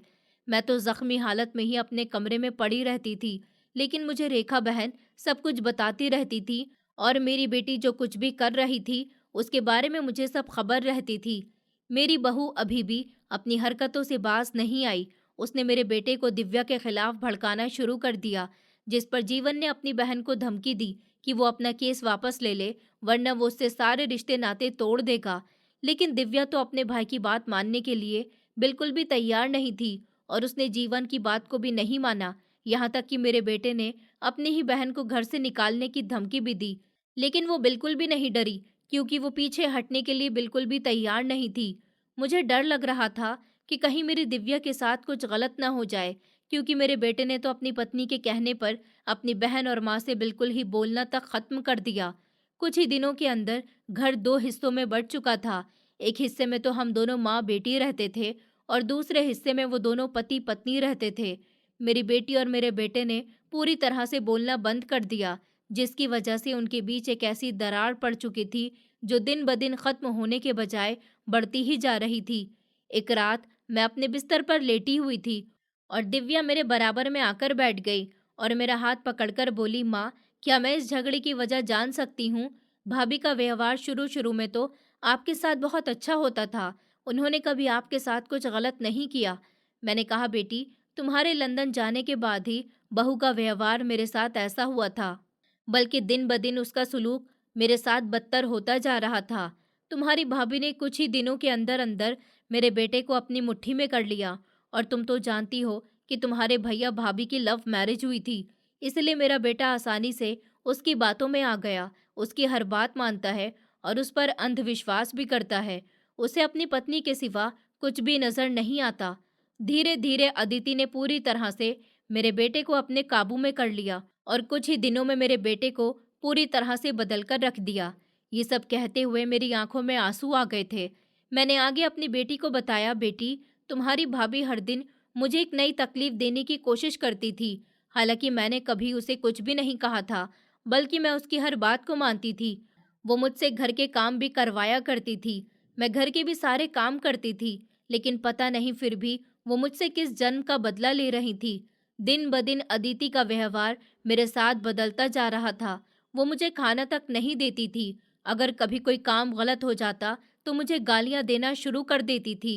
Speaker 1: मैं तो जख्मी हालत में ही अपने कमरे में पड़ी रहती थी, लेकिन मुझे रेखा बहन सब कुछ बताती रहती थी और मेरी बेटी जो कुछ भी कर रही थी उसके बारे में मुझे सब खबर रहती थी। मेरी बहू अभी भी अपनी हरकतों से बाज नहीं आई। उसने मेरे बेटे को दिव्या के खिलाफ भड़काना शुरू कर दिया, जिस पर जीवन ने अपनी बहन को धमकी दी कि वो अपना केस वापस ले ले, वरना वो उससे सारे रिश्ते नाते तोड़ देगा। लेकिन दिव्या तो अपने भाई की बात मानने के लिए बिल्कुल भी तैयार नहीं थी और उसने जीवन की बात को भी नहीं माना। यहाँ तक कि मेरे बेटे ने अपनी ही बहन को घर से निकालने की धमकी भी दी, लेकिन वो बिल्कुल भी नहीं डरी, क्योंकि वो पीछे हटने के लिए बिल्कुल भी तैयार नहीं थी। मुझे डर लग रहा था कि कहीं मेरी दिव्या के साथ कुछ गलत ना हो जाए, क्योंकि मेरे बेटे ने तो अपनी पत्नी के कहने पर अपनी बहन और माँ से बिल्कुल ही बोलना तक खत्म कर दिया। कुछ ही दिनों के अंदर घर दो हिस्सों में बंट चुका था। एक हिस्से में तो हम दोनों माँ बेटी रहते थे और दूसरे हिस्से में वो दोनों पति पत्नी रहते थे। मेरी बेटी और मेरे बेटे ने पूरी तरह से बोलना बंद कर दिया, जिसकी वजह से उनके बीच एक ऐसी दरार पड़ चुकी थी जो दिन ब दिन खत्म होने के बजाय बढ़ती ही जा रही थी। एक रात मैं अपने बिस्तर पर लेटी हुई थी और दिव्या मेरे बराबर में आकर बैठ गई और मेरा हाथ पकड़कर बोली, माँ, क्या मैं इस झगड़े की वजह जान सकती हूँ? भाभी का व्यवहार शुरू शुरू में तो आपके साथ बहुत अच्छा होता था। उन्होंने कभी आपके साथ कुछ गलत नहीं किया। मैंने कहा, बेटी, तुम्हारे लंदन जाने के बाद ही बहू का व्यवहार मेरे साथ ऐसा हुआ था, बल्कि दिन ब दिन उसका सुलूक मेरे साथ बदतर होता जा रहा था। तुम्हारी भाभी ने कुछ ही दिनों के अंदर अंदर मेरे बेटे को अपनी मुट्ठी में कर लिया और तुम तो जानती हो कि तुम्हारे भैया भाभी की लव मैरिज हुई थी, इसलिए मेरा बेटा आसानी से उसकी बातों में आ गया। उसकी हर बात मानता है और उस पर अंधविश्वास भी करता है। उसे अपनी पत्नी के सिवा कुछ भी नजर नहीं आता। धीरे धीरे अदिति ने पूरी तरह से मेरे बेटे को अपने काबू में कर लिया और कुछ ही दिनों में मेरे बेटे को पूरी तरह से बदल कर रख दिया। ये सब कहते हुए मेरी आंखों में आंसू आ गए थे। मैंने आगे अपनी बेटी को बताया, बेटी, तुम्हारी भाभी हर दिन मुझे एक नई तकलीफ देने की कोशिश करती थी। हालांकि मैंने कभी उसे कुछ भी नहीं कहा था, बल्कि मैं उसकी हर बात को मानती थी। वो मुझसे घर के काम भी करवाया करती थी। मैं घर के भी सारे काम करती थी, लेकिन पता नहीं फिर भी वो मुझसे किस जन्म का बदला ले रही थी। दिन ब दिन अदिति का व्यवहार मेरे साथ बदलता जा रहा था। वो मुझे खाना तक नहीं देती थी। अगर कभी कोई काम गलत हो जाता तो मुझे गालियां देना शुरू कर देती थी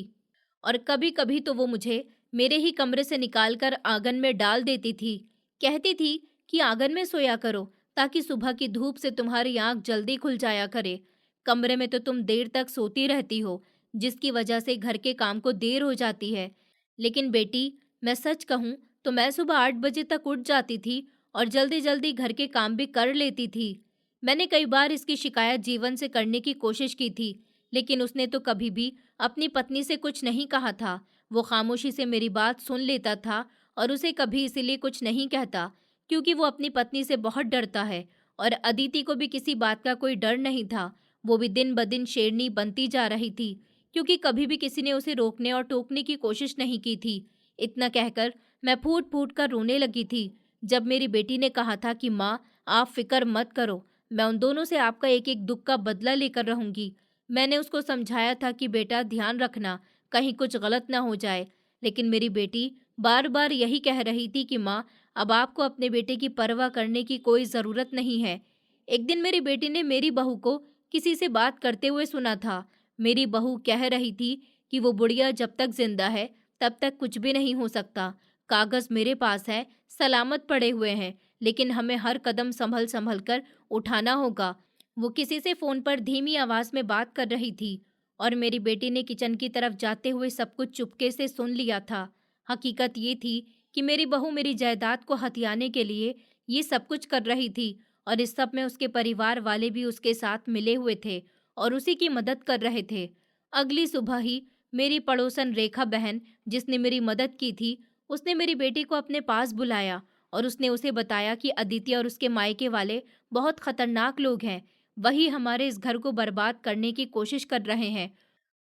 Speaker 1: और कभी कभी तो वो मुझे मेरे ही कमरे से निकालकर आंगन में डाल देती थी। कहती थी कि आंगन में सोया करो ताकि सुबह की धूप से तुम्हारी आंख जल्दी खुल जाया करे। कमरे में तो तुम देर तक सोती रहती हो, जिसकी वजह से घर के काम को देर हो जाती है। लेकिन बेटी, मैं सच कहूँ तो मैं सुबह 8 बजे तक उठ जाती थी और जल्दी जल्दी घर के काम भी कर लेती थी। मैंने कई बार इसकी शिकायत जीवन से करने की कोशिश की थी, लेकिन उसने तो कभी भी अपनी पत्नी से कुछ नहीं कहा था। वो खामोशी से मेरी बात सुन लेता था और उसे कभी इसीलिए कुछ नहीं कहता, क्योंकि वो अपनी पत्नी से बहुत डरता है और अदिति को भी किसी बात का कोई डर नहीं था। वो भी दिन ब दिन शेरनी बनती जा रही थी, क्योंकि कभी भी किसी ने उसे रोकने और टोकने की कोशिश नहीं की थी। इतना कहकर मैं फूट फूट कर रोने लगी थी जब मेरी बेटी ने कहा था कि माँ, आप फिक्र मत करो, मैं उन दोनों से आपका एक एक दुख का बदला लेकर रहूंगी। मैंने उसको समझाया था कि बेटा, ध्यान रखना, कहीं कुछ गलत ना हो जाए। लेकिन मेरी बेटी बार बार यही कह रही थी कि माँ, अब आपको अपने बेटे की परवाह करने की कोई ज़रूरत नहीं है। एक दिन मेरी बेटी ने मेरी बहू को किसी से बात करते हुए सुना था। मेरी बहू कह रही थी कि वो बुढ़िया जब तक जिंदा है तब तक कुछ भी नहीं हो सकता। कागज मेरे पास है, सलामत पड़े हुए हैं, लेकिन हमें हर कदम संभल संभल कर उठाना होगा। वो किसी से फोन पर धीमी आवाज में बात कर रही थी और मेरी बेटी ने किचन की तरफ जाते हुए सब कुछ चुपके से सुन लिया था। हकीकत ये थी कि मेरी बहू मेरी जायदाद को हथियाने के लिए ये सब कुछ कर रही थी और इस सब में उसके परिवार वाले भी उसके साथ मिले हुए थे और उसी की मदद कर रहे थे। अगली सुबह ही मेरी पड़ोसन रेखा बहन, जिसने मेरी मदद की थी, उसने मेरी बेटी को अपने पास बुलाया और उसने उसे बताया कि अदिति और उसके मायके वाले बहुत खतरनाक लोग हैं। वही हमारे इस घर को बर्बाद करने की कोशिश कर रहे हैं।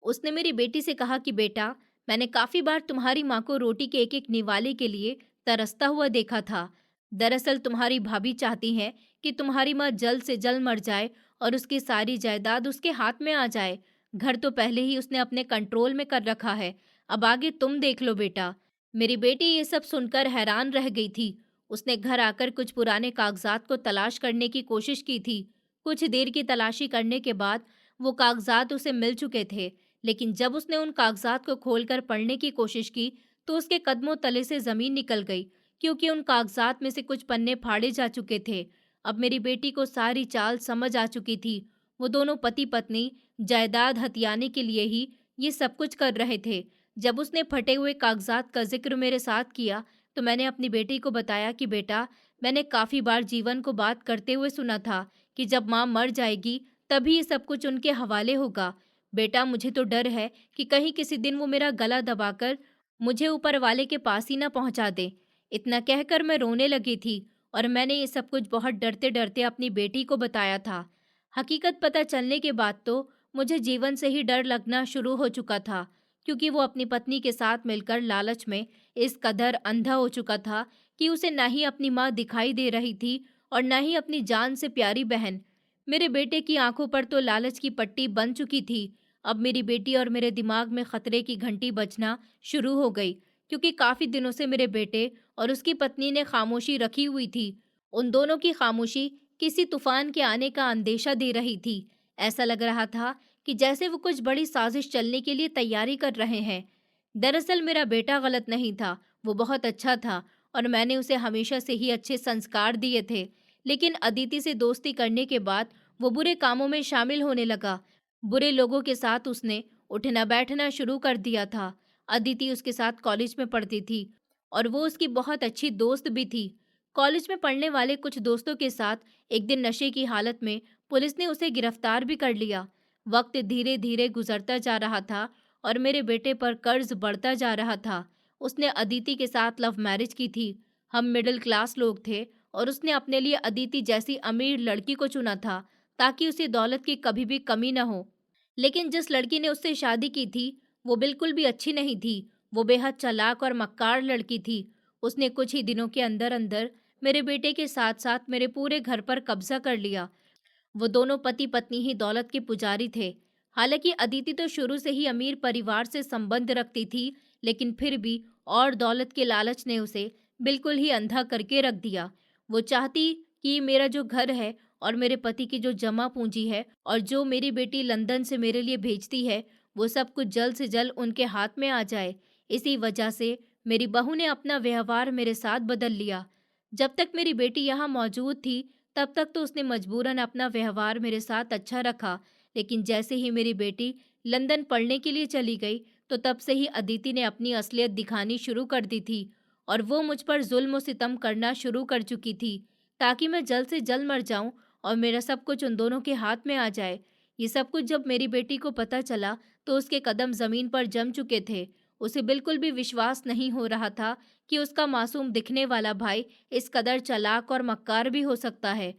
Speaker 1: उसने मेरी बेटी से कहा कि बेटा, मैंने काफी बार तुम्हारी माँ को रोटी के एक एक निवाले के लिए तरसता हुआ देखा था। दरअसल तुम्हारी भाभी चाहती हैं कि तुम्हारी माँ जल्द से जल्द मर जाए और उसकी सारी जायदाद उसके हाथ में आ जाए। घर तो पहले ही उसने अपने कंट्रोल में कर रखा है, अब आगे तुम देख लो बेटा। मेरी बेटी ये सब सुनकर हैरान रह गई थी। उसने घर आकर कुछ पुराने कागजात को तलाश करने की कोशिश की थी। कुछ देर की तलाशी करने के बाद वो कागजात उसे मिल चुके थे, लेकिन जब उसने उन कागजात को खोलकर पढ़ने की कोशिश की तो उसके कदमों तले से जमीन निकल गई, क्योंकि उन कागजात में से कुछ पन्ने फाड़े जा चुके थे। अब मेरी बेटी को सारी चाल समझ आ चुकी थी। वो दोनों पति पत्नी जायदाद हथियाने के लिए ही ये सब कुछ कर रहे थे। जब उसने फटे हुए कागजात का जिक्र मेरे साथ किया तो मैंने अपनी बेटी को बताया कि बेटा, मैंने काफी बार जीवन को बात करते हुए सुना था कि जब माँ मर जाएगी तभी ये सब कुछ उनके हवाले होगा। बेटा, मुझे तो डर है कि कहीं किसी दिन वो मेरा गला दबाकर मुझे ऊपर वाले के पास ही ना पहुंचा दे। इतना कहकर मैं रोने लगी थी और मैंने ये सब कुछ बहुत डरते डरते अपनी बेटी को बताया था। हकीकत पता चलने के बाद तो मुझे जीवन से ही डर लगना शुरू हो चुका था, क्योंकि वो अपनी पत्नी के साथ मिलकर लालच में इस कदर अंधा हो चुका था कि उसे ना ही अपनी माँ दिखाई दे रही थी और ना ही अपनी जान से प्यारी बहन। मेरे बेटे की आंखों पर तो लालच की पट्टी बन चुकी थी। अब मेरी बेटी और मेरे दिमाग में खतरे की घंटी बजना शुरू हो गई, क्योंकि काफी दिनों से मेरे बेटे और उसकी पत्नी ने खामोशी रखी हुई थी। उन दोनों की खामोशी किसी तूफान के आने का अंदेशा दे रही थी। ऐसा लग रहा था कि जैसे वो कुछ बड़ी साजिश चलने के लिए तैयारी कर रहे हैं। दरअसल मेरा बेटा गलत नहीं था, वो बहुत अच्छा था और मैंने उसे हमेशा से ही अच्छे संस्कार दिए थे। लेकिन अदिति से दोस्ती करने के बाद वो बुरे कामों में शामिल होने लगा। बुरे लोगों के साथ उसने उठना बैठना शुरू कर दिया था। अदिति उसके साथ कॉलेज में पढ़ती थी और वो उसकी बहुत अच्छी दोस्त भी थी। कॉलेज में पढ़ने वाले कुछ दोस्तों के साथ एक दिन नशे की हालत में पुलिस ने उसे गिरफ्तार भी कर लिया। वक्त धीरे धीरे गुजरता जा रहा था और मेरे बेटे पर कर्ज बढ़ता जा रहा था। उसने अदिति के साथ लव मैरिज की थी। हम मिडिल क्लास लोग थे और उसने अपने लिए अदिति जैसी अमीर लड़की को चुना था, ताकि उसे दौलत की कभी भी कमी न हो। लेकिन जिस लड़की ने उससे शादी की थी वो बिल्कुल भी अच्छी नहीं थी। वो बेहद चालाक और मक्कार लड़की थी। उसने कुछ ही दिनों के अंदर अंदर मेरे बेटे के साथ साथ मेरे पूरे घर पर कब्जा कर लिया। वो दोनों पति पत्नी ही दौलत के पुजारी थे। हालांकि अदिति तो शुरू से ही अमीर परिवार से संबंध रखती थी, लेकिन फिर भी और दौलत के लालच ने उसे बिल्कुल ही अंधा करके रख दिया। वो चाहती कि मेरा जो घर है और मेरे पति की जो जमा पूंजी है और जो मेरी बेटी लंदन से मेरे लिए भेजती है, वो सब कुछ जल्द से जल्द उनके हाथ में आ जाए। इसी वजह से मेरी बहू ने अपना व्यवहार मेरे साथ बदल लिया। जब तक मेरी बेटी यहाँ मौजूद थी तब तक तो उसने मजबूरन अपना व्यवहार मेरे साथ अच्छा रखा, लेकिन जैसे ही मेरी बेटी लंदन पढ़ने के लिए चली गई तो तब से ही अदिति ने अपनी असलियत दिखानी शुरू कर दी थी और वो मुझ पर जुल्म और सितम करना शुरू कर चुकी थी, ताकि मैं जल्द से जल्द मर जाऊं और मेरा सब कुछ उन दोनों के हाथ में आ जाए। ये सब कुछ जब मेरी बेटी को पता चला तो उसके कदम जमीन पर जम चुके थे। उसे बिल्कुल भी विश्वास नहीं हो रहा था कि उसका मासूम दिखने वाला भाई इस कदर चालाक और मक्कार भी हो सकता है।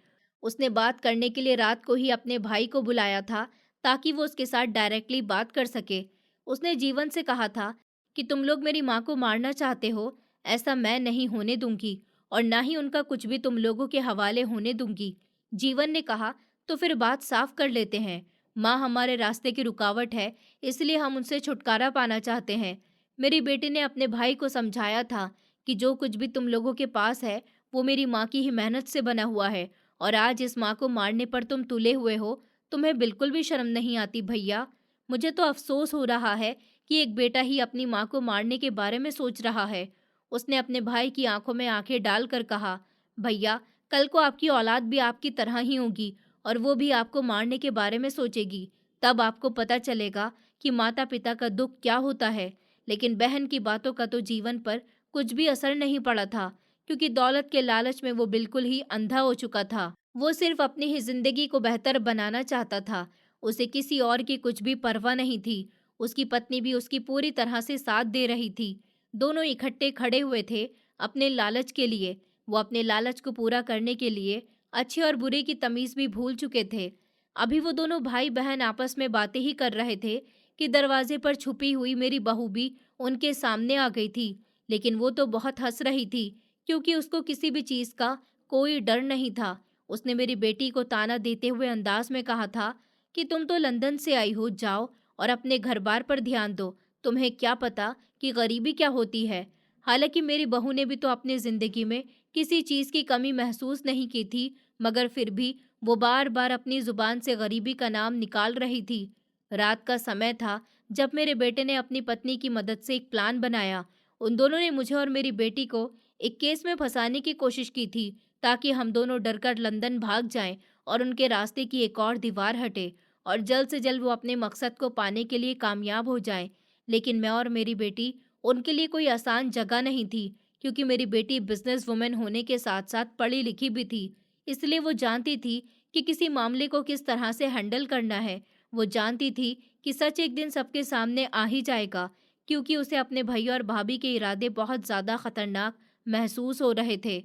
Speaker 1: उसने बात करने के लिए रात को ही अपने भाई को बुलाया था, ताकि वो उसके साथ डायरेक्टली बात कर सके। उसने जीवन से कहा था कि तुम लोग मेरी माँ को मारना चाहते हो, ऐसा मैं नहीं होने दूंगी और ना ही उनका कुछ भी तुम लोगों के हवाले होने दूंगी। जीवन ने कहा, तो फिर बात साफ कर लेते हैं। माँ हमारे रास्ते की रुकावट है, इसलिए हम उनसे छुटकारा पाना चाहते हैं। मेरी बेटी ने अपने भाई को समझाया था कि जो कुछ भी तुम लोगों के पास है वो मेरी माँ की ही मेहनत से बना हुआ है और आज इस माँ को मारने पर तुम तुले हुए हो। तुम्हें बिल्कुल भी शर्म नहीं आती भैया। मुझे तो अफसोस हो रहा है कि एक बेटा ही अपनी माँ को मारने के बारे में सोच रहा है। उसने अपने भाई की आंखों में आंखें डालकर कहा, भैया, कल को आपकी औलाद भी आपकी तरह ही होगी और वो भी आपको मारने के बारे में सोचेगी। तब आपको पता चलेगा कि माता पिता का दुख क्या होता है। लेकिन बहन की बातों का तो जीवन पर कुछ भी असर नहीं पड़ा था, क्योंकि दौलत के लालच में वो बिल्कुल ही अंधा हो चुका था। वो सिर्फ अपनी ही जिंदगी को बेहतर बनाना चाहता था। उसे किसी और की कुछ भी परवाह नहीं थी। उसकी पत्नी भी उसकी पूरी तरह से साथ दे रही थी। दोनों इकट्ठे खड़े हुए थे अपने लालच के लिए। वो अपने लालच को पूरा करने के लिए अच्छे और बुरे की तमीज भी भूल चुके थे। अभी वो दोनों भाई बहन आपस में बातें ही कर रहे थे कि दरवाजे पर छुपी हुई मेरी बहू भी उनके सामने आ गई थी। लेकिन वो तो बहुत हंस रही थी, क्योंकि उसको किसी भी चीज का कोई डर नहीं था। उसने मेरी बेटी को ताना देते हुए अंदाज में कहा था कि तुम तो लंदन से आई हो, जाओ और अपने घर बार पर ध्यान दो। तुम्हें क्या पता कि गरीबी क्या होती है। हालांकि मेरी बहू ने भी तो अपनी जिंदगी में किसी चीज की कमी महसूस नहीं की थी, मगर फिर भी वो बार बार अपनी जुबान से गरीबी का नाम निकाल रही थी। रात का समय था जब मेरे बेटे ने अपनी पत्नी की मदद से एक प्लान बनाया। उन दोनों ने मुझे और मेरी बेटी को एक केस में फंसाने की कोशिश की थी, ताकि हम दोनों डरकर लंदन भाग जाएं और उनके रास्ते की एक और दीवार हटे और जल्द से जल्द वो अपने मकसद को पाने के लिए कामयाब हो जाएं। लेकिन मैं और मेरी बेटी उनके लिए कोई आसान जगह नहीं थी, क्योंकि मेरी बेटी बिजनेस वुमेन होने के साथ साथ पढ़ी लिखी भी थी। इसलिए वो जानती थी कि किसी मामले को किस तरह से हैंडल करना है। वो जानती थी कि सच एक दिन सबके सामने आ ही जाएगा, क्योंकि उसे अपने भाई और भाभी के इरादे बहुत ज़्यादा खतरनाक महसूस हो रहे थे।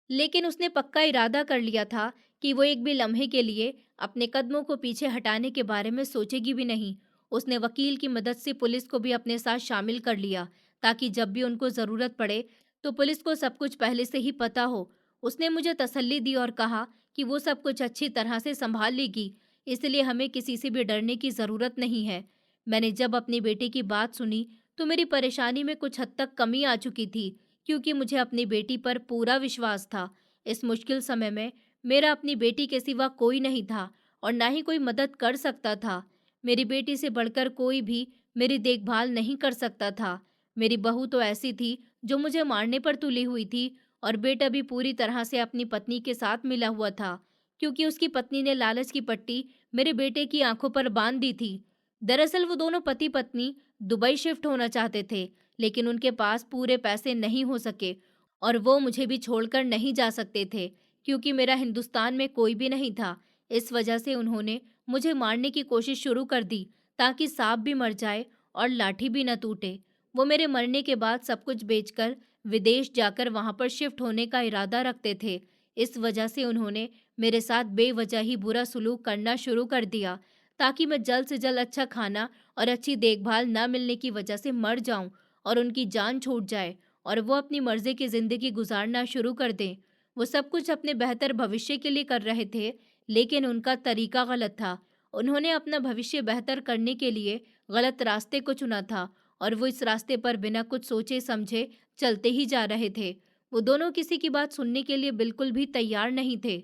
Speaker 1: लेकिन उसने पक्का इरादा कर लिया था कि वो एक भी लम्हे के लिए अपने कदमों को पीछे हटाने के बारे में सोचेगी भी नहीं। उसने वकील की मदद से पुलिस को भी अपने साथ शामिल कर लिया, ताकि जब भी उनको ज़रूरत पड़े तो पुलिस को सब कुछ पहले से ही पता हो। उसने मुझे तसल्ली दी और कहा कि वो सब कुछ अच्छी तरह से संभाल लेगी, इसलिए हमें किसी से भी डरने की ज़रूरत नहीं है। मैंने जब अपनी बेटी की बात सुनी तो मेरी परेशानी में कुछ हद तक कमी आ चुकी थी, क्योंकि मुझे अपनी बेटी पर पूरा विश्वास था। इस मुश्किल समय में मेरा अपनी बेटी के सिवा कोई नहीं था और ना ही कोई मदद कर सकता था। मेरी बेटी से बढ़कर कोई भी मेरी देखभाल नहीं कर सकता था। मेरी बहू तो ऐसी थी जो मुझे मारने पर तुली हुई थी, और बेटा भी पूरी तरह से अपनी पत्नी के साथ मिला हुआ था, क्योंकि उसकी पत्नी ने लालच की पट्टी मेरे बेटे की आंखों पर बांध दी थी। दरअसल वो दोनों पति पत्नी दुबई शिफ्ट होना चाहते थे, लेकिन उनके पास पूरे पैसे नहीं हो सके और वो मुझे भी छोड़कर नहीं जा सकते थे, क्योंकि मेरा हिंदुस्तान में कोई भी नहीं था। इस वजह से उन्होंने मुझे मारने की कोशिश शुरू कर दी, ताकि सांप भी मर जाए और लाठी भी न टूटे। वो मेरे मरने के बाद सब कुछ बेचकर विदेश जाकर वहां पर शिफ्ट होने का इरादा रखते थे। इस वजह से उन्होंने मेरे साथ बेवजह ही बुरा सलूक करना शुरू कर दिया, ताकि मैं जल्द से जल्द अच्छा खाना और अच्छी देखभाल न मिलने की वजह से मर जाऊं और उनकी जान छूट जाए और वो अपनी मर्जी की जिंदगी गुजारना शुरू कर दें। वो सब कुछ अपने बेहतर भविष्य के लिए कर रहे थे, लेकिन उनका तरीका गलत था। उन्होंने अपना भविष्य बेहतर करने के लिए गलत रास्ते को चुना था, और वो इस रास्ते पर बिना कुछ सोचे समझे चलते ही जा रहे थे। वो दोनों किसी की बात सुनने के लिए बिल्कुल भी तैयार नहीं थे।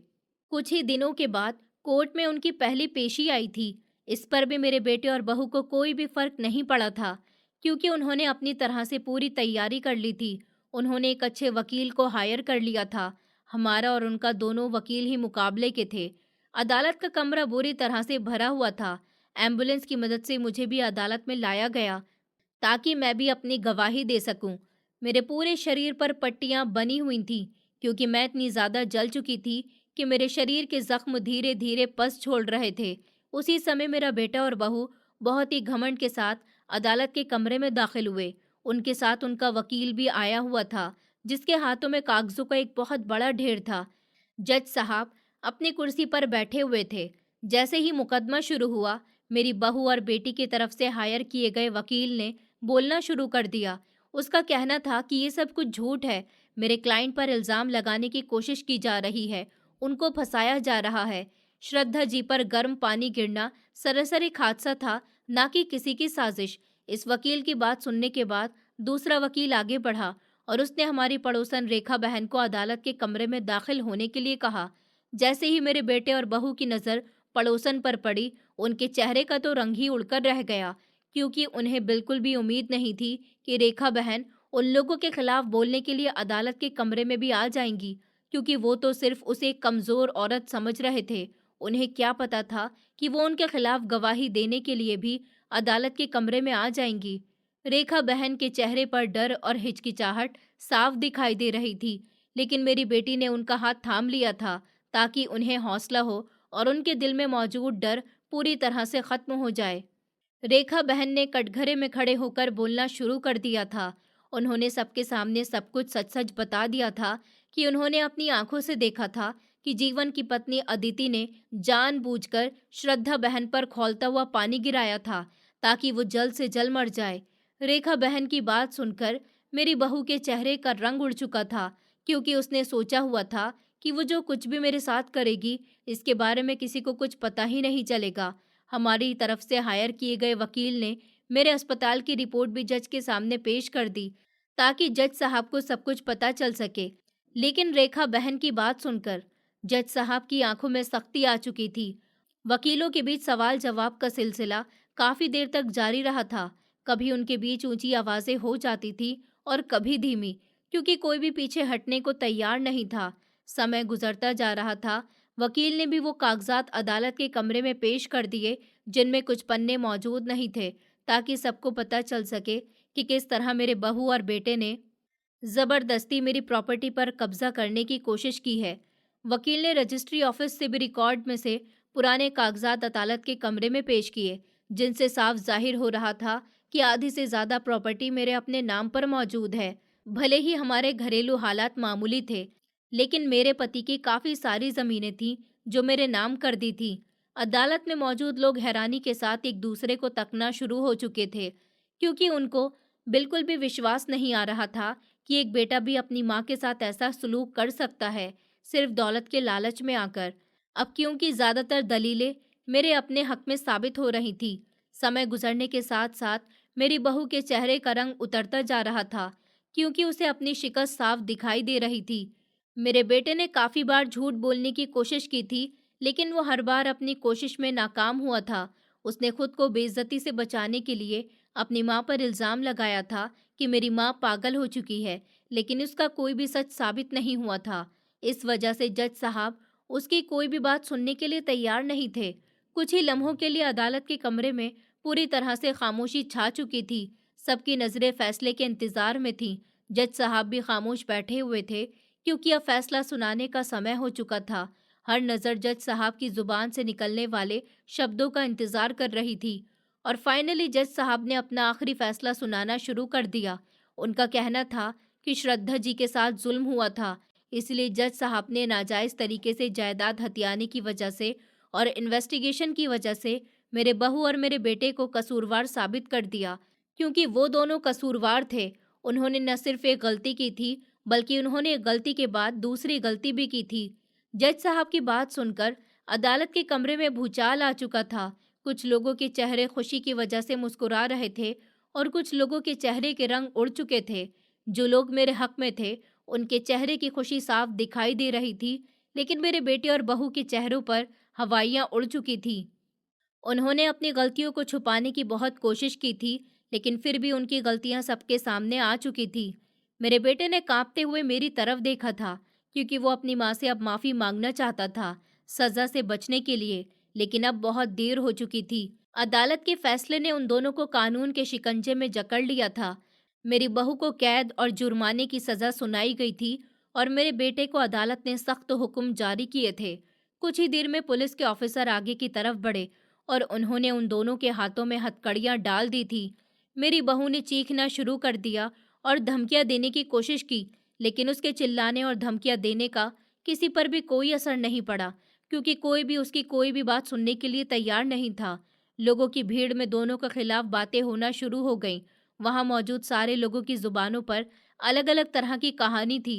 Speaker 1: कुछ ही दिनों के बाद कोर्ट में उनकी पहली पेशी आई थी। इस पर भी मेरे बेटे और बहू को कोई भी फर्क नहीं पड़ा था, क्योंकि उन्होंने अपनी तरह से पूरी तैयारी कर ली थी। उन्होंने एक अच्छे वकील को हायर कर लिया था। हमारा और उनका दोनों वकील ही मुकाबले के थे। अदालत का कमरा बुरी तरह से भरा हुआ था। एम्बुलेंस की मदद से मुझे भी अदालत में लाया गया, ताकि मैं भी अपनी गवाही दे सकूं। मेरे पूरे शरीर पर पट्टियां बनी हुई थीं, क्योंकि मैं इतनी ज़्यादा जल चुकी थी कि मेरे शरीर के जख्म धीरे धीरे पस छोड़ रहे थे। उसी समय मेरा बेटा और बहू बहुत ही घमंड के साथ अदालत के कमरे में दाखिल हुए। उनके साथ उनका वकील भी आया हुआ था, जिसके हाथों में कागजों का एक बहुत बड़ा ढेर था। जज साहब अपनी कुर्सी पर बैठे हुए थे। जैसे ही मुकदमा शुरू हुआ, मेरी बहू और बेटी की तरफ से हायर किए गए वकील ने बोलना शुरू कर दिया। उसका कहना था कि ये सब कुछ झूठ है। मेरे क्लाइंट पर इल्ज़ाम लगाने की कोशिश की जा रही है, उनको फंसाया जा रहा है। श्रद्धा जी पर गर्म पानी गिरना सरासर एक हादसा था, ना कि किसी की साजिश। इस वकील की बात सुनने के बाद दूसरा वकील आगे बढ़ा और उसने हमारी पड़ोसन रेखा बहन को अदालत के कमरे में दाखिल होने के लिए कहा। जैसे ही मेरे बेटे और बहू की नज़र पड़ोसन पर पड़ी, उनके चेहरे का तो रंग ही उड़कर रह गया, क्योंकि उन्हें बिल्कुल भी उम्मीद नहीं थी कि रेखा बहन उन लोगों के खिलाफ बोलने के लिए अदालत के कमरे में भी आ जाएंगी, क्योंकि वो तो सिर्फ उसे एक कमज़ोर औरत समझ रहे थे। उन्हें क्या पता था कि वो उनके खिलाफ गवाही देने के लिए भी अदालत के कमरे में आ जाएंगी। रेखा बहन के चेहरे पर डर और हिचकिचाहट साफ दिखाई दे रही थी, लेकिन मेरी बेटी ने उनका हाथ थाम लिया था ताकि उन्हें हौसला हो और उनके दिल में मौजूद डर पूरी तरह से खत्म हो जाए। रेखा बहन ने कटघरे में खड़े होकर बोलना शुरू कर दिया था। उन्होंने सबके सामने सब कुछ सच-सच बता दिया था कि उन्होंने अपनी आंखों से देखा था कि जीवन की पत्नी अदिति ने जानबूझकर श्रद्धा बहन पर खौलता हुआ पानी गिराया था ताकि वो जल्द से जल्द मर जाए। रेखा बहन की बात सुनकर मेरी बहू के चेहरे का रंग उड़ चुका था, क्योंकि उसने सोचा हुआ था कि वो जो कुछ भी मेरे साथ करेगी, इसके बारे में किसी को कुछ पता ही नहीं चलेगा। हमारी तरफ से हायर किए गए वकील ने मेरे अस्पताल की रिपोर्ट भी जज के सामने पेश कर दी ताकि जज साहब को सब कुछ पता चल सके। लेकिन रेखा बहन की बात सुनकर जज साहब की आंखों में सख्ती आ चुकी थी। वकीलों के बीच सवाल जवाब का सिलसिला काफी देर तक जारी रहा था। कभी उनके बीच ऊंची आवाजें हो जाती थी और कभी धीमी, क्योंकि कोई भी पीछे हटने को तैयार नहीं था। समय गुजरता जा रहा था। वकील ने भी वो कागजात अदालत के कमरे में पेश कर दिए जिनमें कुछ पन्ने मौजूद नहीं थे, ताकि सबको पता चल सके कि किस तरह मेरे बहू और बेटे ने जबरदस्ती मेरी प्रॉपर्टी पर कब्जा करने की कोशिश की है। वकील ने रजिस्ट्री ऑफिस से भी रिकॉर्ड में से पुराने कागजात अदालत के कमरे में पेश किए, जिनसे साफ जाहिर हो रहा था कि आधी से ज्यादा प्रॉपर्टी मेरे अपने नाम पर मौजूद है। भले ही हमारे घरेलू हालात मामूली थे, लेकिन मेरे पति की काफी सारी जमीनें थीं जो मेरे नाम कर दी थी। अदालत में मौजूद लोग हैरानी के साथ एक दूसरे को तकना शुरू हो चुके थे, क्योंकि उनको बिल्कुल भी विश्वास नहीं आ रहा था कि एक बेटा भी अपनी माँ के साथ ऐसा सलूक कर सकता है, सिर्फ दौलत के लालच में आकर। अब क्योंकि ज्यादातर दलीलें मेरे अपने हक में साबित हो रही थी, समय गुजरने के साथ साथ मेरी बहू के चेहरे का रंग उतरता जा रहा था, क्योंकि उसे अपनी शिकस्त साफ दिखाई दे रही थी। मेरे बेटे ने काफी बार झूठ बोलने की कोशिश की थी, लेकिन वो हर बार अपनी कोशिश में नाकाम हुआ था। उसने खुद को बेइज्जती से बचाने के लिए अपनी माँ पर इल्जाम लगाया था कि मेरी माँ पागल हो चुकी है, लेकिन उसका कोई भी सच साबित नहीं हुआ था। इस वजह से जज साहब उसकी कोई भी बात सुनने के लिए तैयार नहीं थे। कुछ ही लम्हों के लिए अदालत के कमरे में पूरी तरह से खामोशी छा चुकी थी। सबकी नजरें फैसले के इंतजार में थीं। जज साहब भी खामोश बैठे हुए थे, क्योंकि अब फैसला सुनाने का समय हो चुका था। हर नज़र जज साहब की जुबान से निकलने वाले शब्दों का इंतजार कर रही थी। और फाइनली जज साहब ने अपना आखिरी फैसला सुनाना शुरू कर दिया। उनका कहना था कि श्रद्धा जी के साथ जुल्म हुआ था, इसलिए जज साहब ने नाजायज तरीके से जायदाद हथियाने की वजह से और इन्वेस्टिगेशन की वजह से मेरे बहू और मेरे बेटे को कसूरवार साबित कर दिया, क्योंकि वो दोनों कसूरवार थे। उन्होंने न सिर्फ एक गलती की थी, बल्कि उन्होंने एक गलती के बाद दूसरी गलती भी की थी। जज साहब की बात सुनकर अदालत के कमरे में भूचाल आ चुका था। कुछ लोगों के चेहरे खुशी की वजह से मुस्कुरा रहे थे और कुछ लोगों के चेहरे के रंग उड़ चुके थे। जो लोग मेरे हक में थे, उनके चेहरे की खुशी साफ दिखाई दे रही थी, लेकिन मेरे बेटे और बहू के चेहरों पर हवाइयां उड़ चुकी थी। उन्होंने अपनी गलतियों को छुपाने की बहुत कोशिश की थी, लेकिन फिर भी उनकी गलतियां सबके सामने आ चुकी थी। मेरे बेटे ने कांपते हुए मेरी तरफ देखा था, क्योंकि वो अपनी माँ से अब माफ़ी मांगना चाहता था, सज़ा से बचने के लिए, लेकिन अब बहुत देर हो चुकी थी। अदालत के फैसले ने उन दोनों को कानून के शिकंजे में जकड़ लिया था। मेरी बहू को कैद और जुर्माने की सज़ा सुनाई गई थी और मेरे बेटे को अदालत ने सख्त हुक्म जारी किए थे। कुछ ही देर में पुलिस के ऑफिसर आगे की तरफ बढ़े और उन्होंने उन दोनों के हाथों में हथकड़ियां डाल दी थी। मेरी बहू ने चीखना शुरू कर दिया और धमकियां देने की कोशिश की, लेकिन उसके चिल्लाने और धमकियां देने का किसी पर भी कोई असर नहीं पड़ा, क्योंकि कोई भी उसकी कोई भी बात सुनने के लिए तैयार नहीं था। लोगों की भीड़ में दोनों के खिलाफ बातें होना शुरू हो गईं। वहां मौजूद सारे लोगों की जुबानों पर अलग अलग तरह की कहानी थी।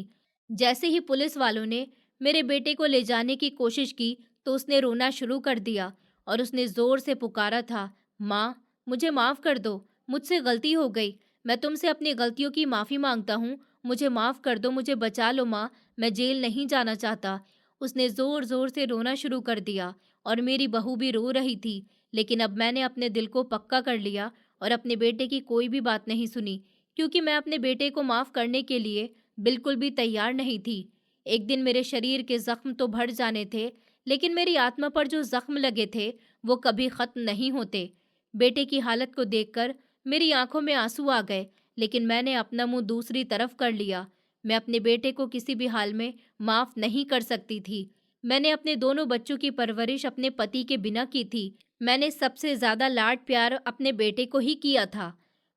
Speaker 1: जैसे ही पुलिस वालों ने मेरे बेटे को ले जाने की कोशिश की, तो उसने रोना शुरू कर दिया और उसने जोर से पुकारा था, माँ, मुझे माफ़ कर दो, मुझसे गलती हो गई, मैं तुमसे अपनी गलतियों की माफ़ी मांगता हूँ, मुझे माफ़ कर दो, मुझे बचा लो माँ, मैं जेल नहीं जाना चाहता। उसने ज़ोर ज़ोर से रोना शुरू कर दिया और मेरी बहू भी रो रही थी, लेकिन अब मैंने अपने दिल को पक्का कर लिया और अपने बेटे की कोई भी बात नहीं सुनी, क्योंकि मैं अपने बेटे को माफ़ करने के लिए बिल्कुल भी तैयार नहीं थी। एक दिन मेरे शरीर के ज़ख्म तो भर जाने थे, लेकिन मेरी आत्मा पर जो ज़ख्म लगे थे, वो कभी ख़त्म नहीं होते। बेटे की हालत को देखकर मेरी आंखों में आंसू आ गए, लेकिन मैंने अपना मुंह दूसरी तरफ कर लिया। मैं अपने बेटे को किसी भी हाल में माफ नहीं कर सकती थी। मैंने अपने दोनों बच्चों की परवरिश अपने पति के बिना की थी। मैंने सबसे ज्यादा लाड प्यार अपने बेटे को ही किया था।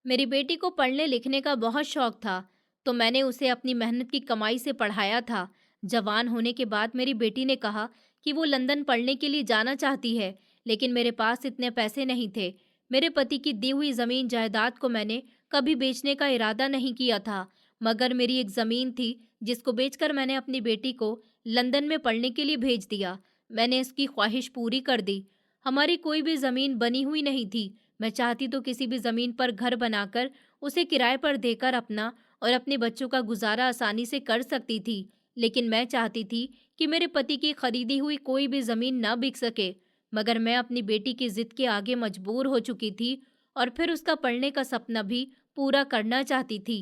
Speaker 1: मेरी बेटी को पढ़ने लिखने का बहुत शौक था, तो मैंने उसे अपनी मेहनत की कमाई से पढ़ाया था। जवान होने के बाद मेरी बेटी ने कहा कि वो लंदन पढ़ने के लिए जाना चाहती है, लेकिन मेरे पास इतने पैसे नहीं थे। मेरे पति की दी हुई जमीन जायदाद को मैंने कभी बेचने का इरादा नहीं किया था, मगर मेरी एक जमीन थी जिसको बेचकर मैंने अपनी बेटी को लंदन में पढ़ने के लिए भेज दिया। मैंने इसकी ख्वाहिश पूरी कर दी। हमारी कोई भी जमीन बनी हुई नहीं थी। मैं चाहती तो किसी भी जमीन पर घर बनाकर उसे किराए पर देकर अपना और अपने बच्चों का गुजारा आसानी से कर सकती थी, लेकिन मैं चाहती थी कि मेरे पति की खरीदी हुई कोई भी जमीन न बिक सके। मगर मैं अपनी बेटी की जिद के आगे मजबूर हो चुकी थी और फिर उसका पढ़ने का सपना भी पूरा करना चाहती थी।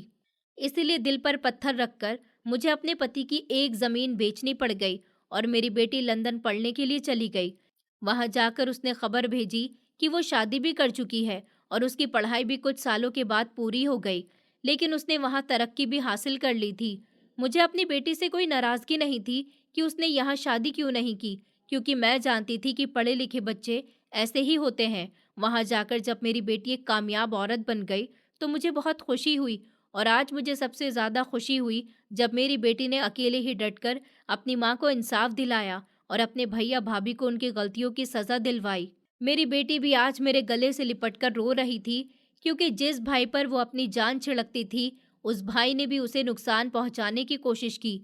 Speaker 1: इसीलिए दिल पर पत्थर रखकर मुझे अपने पति की एक जमीन बेचनी पड़ गई और मेरी बेटी लंदन पढ़ने के लिए चली गई। वहां जाकर उसने खबर भेजी कि वो शादी भी कर चुकी है और उसकी पढ़ाई भी कुछ सालों के बाद पूरी हो गई, लेकिन उसने वहां तरक्की भी हासिल कर ली थी। मुझे अपनी बेटी से कोई नाराजगी नहीं थी कि उसने यहाँ शादी क्यों नहीं की, क्योंकि मैं जानती थी कि पढ़े लिखे बच्चे ऐसे ही होते हैं। वहां जाकर जब मेरी बेटी एक कामयाब औरत बन गई तो मुझे बहुत खुशी हुई, और आज मुझे सबसे ज़्यादा खुशी हुई जब मेरी बेटी ने अकेले ही डटकर अपनी माँ को इंसाफ दिलाया और अपने भैया भाभी को उनकी गलतियों की सज़ा दिलवाई। मेरी बेटी भी आज मेरे गले से लिपटकर रो रही थी, क्योंकि जिस भाई पर वो अपनी जान छिड़कती थी, उस भाई ने भी उसे नुकसान पहुंचाने की कोशिश की।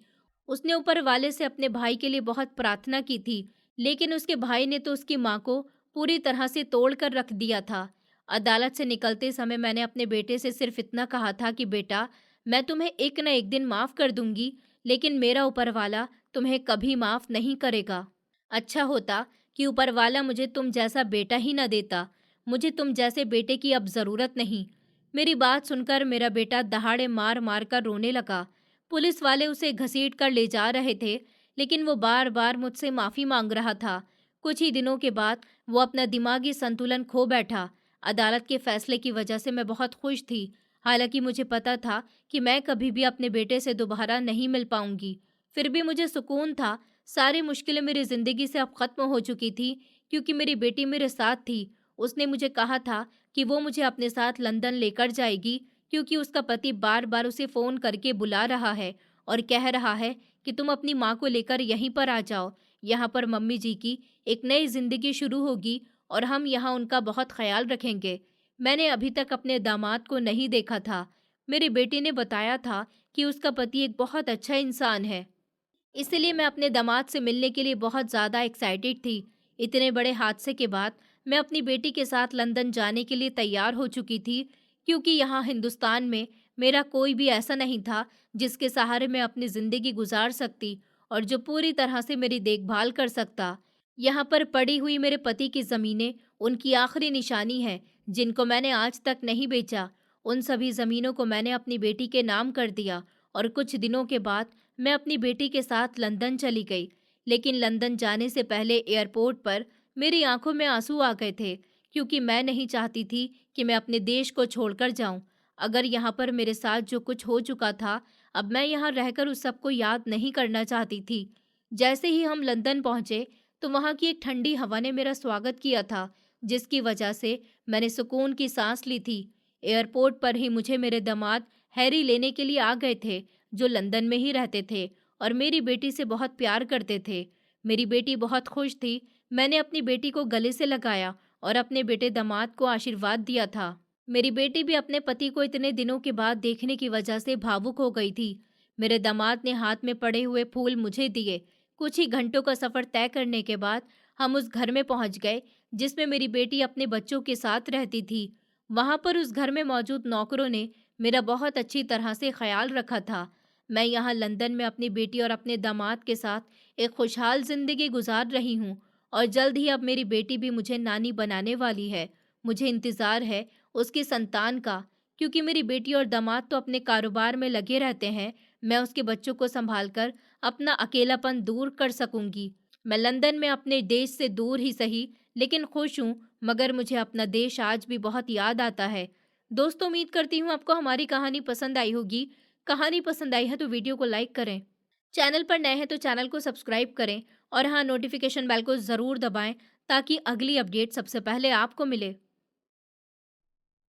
Speaker 1: उसने ऊपर वाले से अपने भाई के लिए बहुत प्रार्थना की थी, लेकिन उसके भाई ने तो उसकी माँ को पूरी तरह से तोड़ कर रख दिया था। अदालत से निकलते समय मैंने अपने बेटे से सिर्फ इतना कहा था कि बेटा, मैं तुम्हें एक न एक दिन माफ़ कर दूंगी, लेकिन मेरा ऊपर वाला तुम्हें कभी माफ़ नहीं करेगा। अच्छा होता कि ऊपर वाला मुझे तुम जैसा बेटा ही न देता। मुझे तुम जैसे बेटे की अब ज़रूरत नहीं। मेरी बात सुनकर मेरा बेटा दहाड़े मार मार कर रोने लगा। पुलिस वाले उसे घसीट कर ले जा रहे थे, लेकिन वो बार बार मुझसे माफ़ी मांग रहा था। कुछ ही दिनों के बाद वो अपना दिमागी संतुलन खो बैठा। अदालत के फैसले की वजह से मैं बहुत खुश थी, हालांकि मुझे पता था कि मैं कभी भी अपने बेटे से दोबारा नहीं मिल पाऊंगी। फिर भी मुझे सुकून था। सारी मुश्किलें मेरी ज़िंदगी से अब ख़त्म हो चुकी थी, क्योंकि मेरी बेटी मेरे साथ थी। उसने मुझे कहा था कि वो मुझे अपने साथ लंदन लेकर जाएगी, क्योंकि उसका पति बार बार उसे फ़ोन करके बुला रहा है और कह रहा है कि तुम अपनी माँ को लेकर यहीं पर आ जाओ। यहाँ पर मम्मी जी की एक नई ज़िंदगी शुरू होगी और हम यहाँ उनका बहुत ख्याल रखेंगे। मैंने अभी तक अपने दामाद को नहीं देखा था। मेरी बेटी ने बताया था कि उसका पति एक बहुत अच्छा इंसान है, इसीलिए मैं अपने दामाद से मिलने के लिए बहुत ज़्यादा एक्साइटेड थी। इतने बड़े हादसे के बाद मैं अपनी बेटी के साथ लंदन जाने के लिए तैयार हो चुकी थी, क्योंकि यहाँ हिंदुस्तान में मेरा कोई भी ऐसा नहीं था जिसके सहारे मैं अपनी ज़िंदगी गुजार सकती और जो पूरी तरह से मेरी देखभाल कर सकता। यहाँ पर पड़ी हुई मेरे पति की ज़मीनें उनकी आखिरी निशानी है, जिनको मैंने आज तक नहीं बेचा। उन सभी ज़मीनों को मैंने अपनी बेटी के नाम कर दिया और कुछ दिनों के बाद मैं अपनी बेटी के साथ लंदन चली गई। लेकिन लंदन जाने से पहले एयरपोर्ट पर मेरी आंखों में आंसू आ गए थे, क्योंकि मैं नहीं चाहती थी कि मैं अपने देश को छोड़कर जाऊं। अगर यहाँ पर मेरे साथ जो कुछ हो चुका था, अब मैं यहाँ रहकर उस सब को याद नहीं करना चाहती थी। जैसे ही हम लंदन पहुंचे तो वहाँ की एक ठंडी हवा ने मेरा स्वागत किया था, जिसकी वजह से मैंने सुकून की सांस ली थी। एयरपोर्ट पर ही मुझे मेरे दामाद हैरी लेने के लिए आ गए थे, जो लंदन में ही रहते थे और मेरी बेटी से बहुत प्यार करते थे। मेरी बेटी बहुत खुश थी। मैंने अपनी बेटी को गले से लगाया और अपने बेटे दामाद को आशीर्वाद दिया था। मेरी बेटी भी अपने पति को इतने दिनों के बाद देखने की वजह से भावुक हो गई थी। मेरे दामाद ने हाथ में पड़े हुए फूल मुझे दिए। कुछ ही घंटों का सफ़र तय करने के बाद हम उस घर में पहुंच गए जिसमें मेरी बेटी अपने बच्चों के साथ रहती थी। वहां पर उस घर में मौजूद नौकरों ने मेरा बहुत अच्छी तरह से ख्याल रखा था। मैं यहाँ लंदन में अपनी बेटी और अपने दामाद के साथ एक खुशहाल जिंदगी गुजार रही हूँ, और जल्द ही अब मेरी बेटी भी मुझे नानी बनाने वाली है। मुझे इंतज़ार है उसकी संतान का, क्योंकि मेरी बेटी और दामाद तो अपने कारोबार में लगे रहते हैं। मैं उसके बच्चों को संभाल कर अपना अकेलापन दूर कर सकूंगी। मैं लंदन में अपने देश से दूर ही सही, लेकिन खुश हूँ, मगर मुझे अपना देश आज भी बहुत याद आता है। दोस्तों, उम्मीद करती हूँ आपको हमारी कहानी पसंद आई होगी। कहानी पसंद आई है तो वीडियो को लाइक करें। चैनल पर नए हैं तो चैनल को सब्सक्राइब करें और हाँ, नोटिफिकेशन बेल को ज़रूर दबाएं ताकि अगली अपडेट सबसे पहले आपको मिले।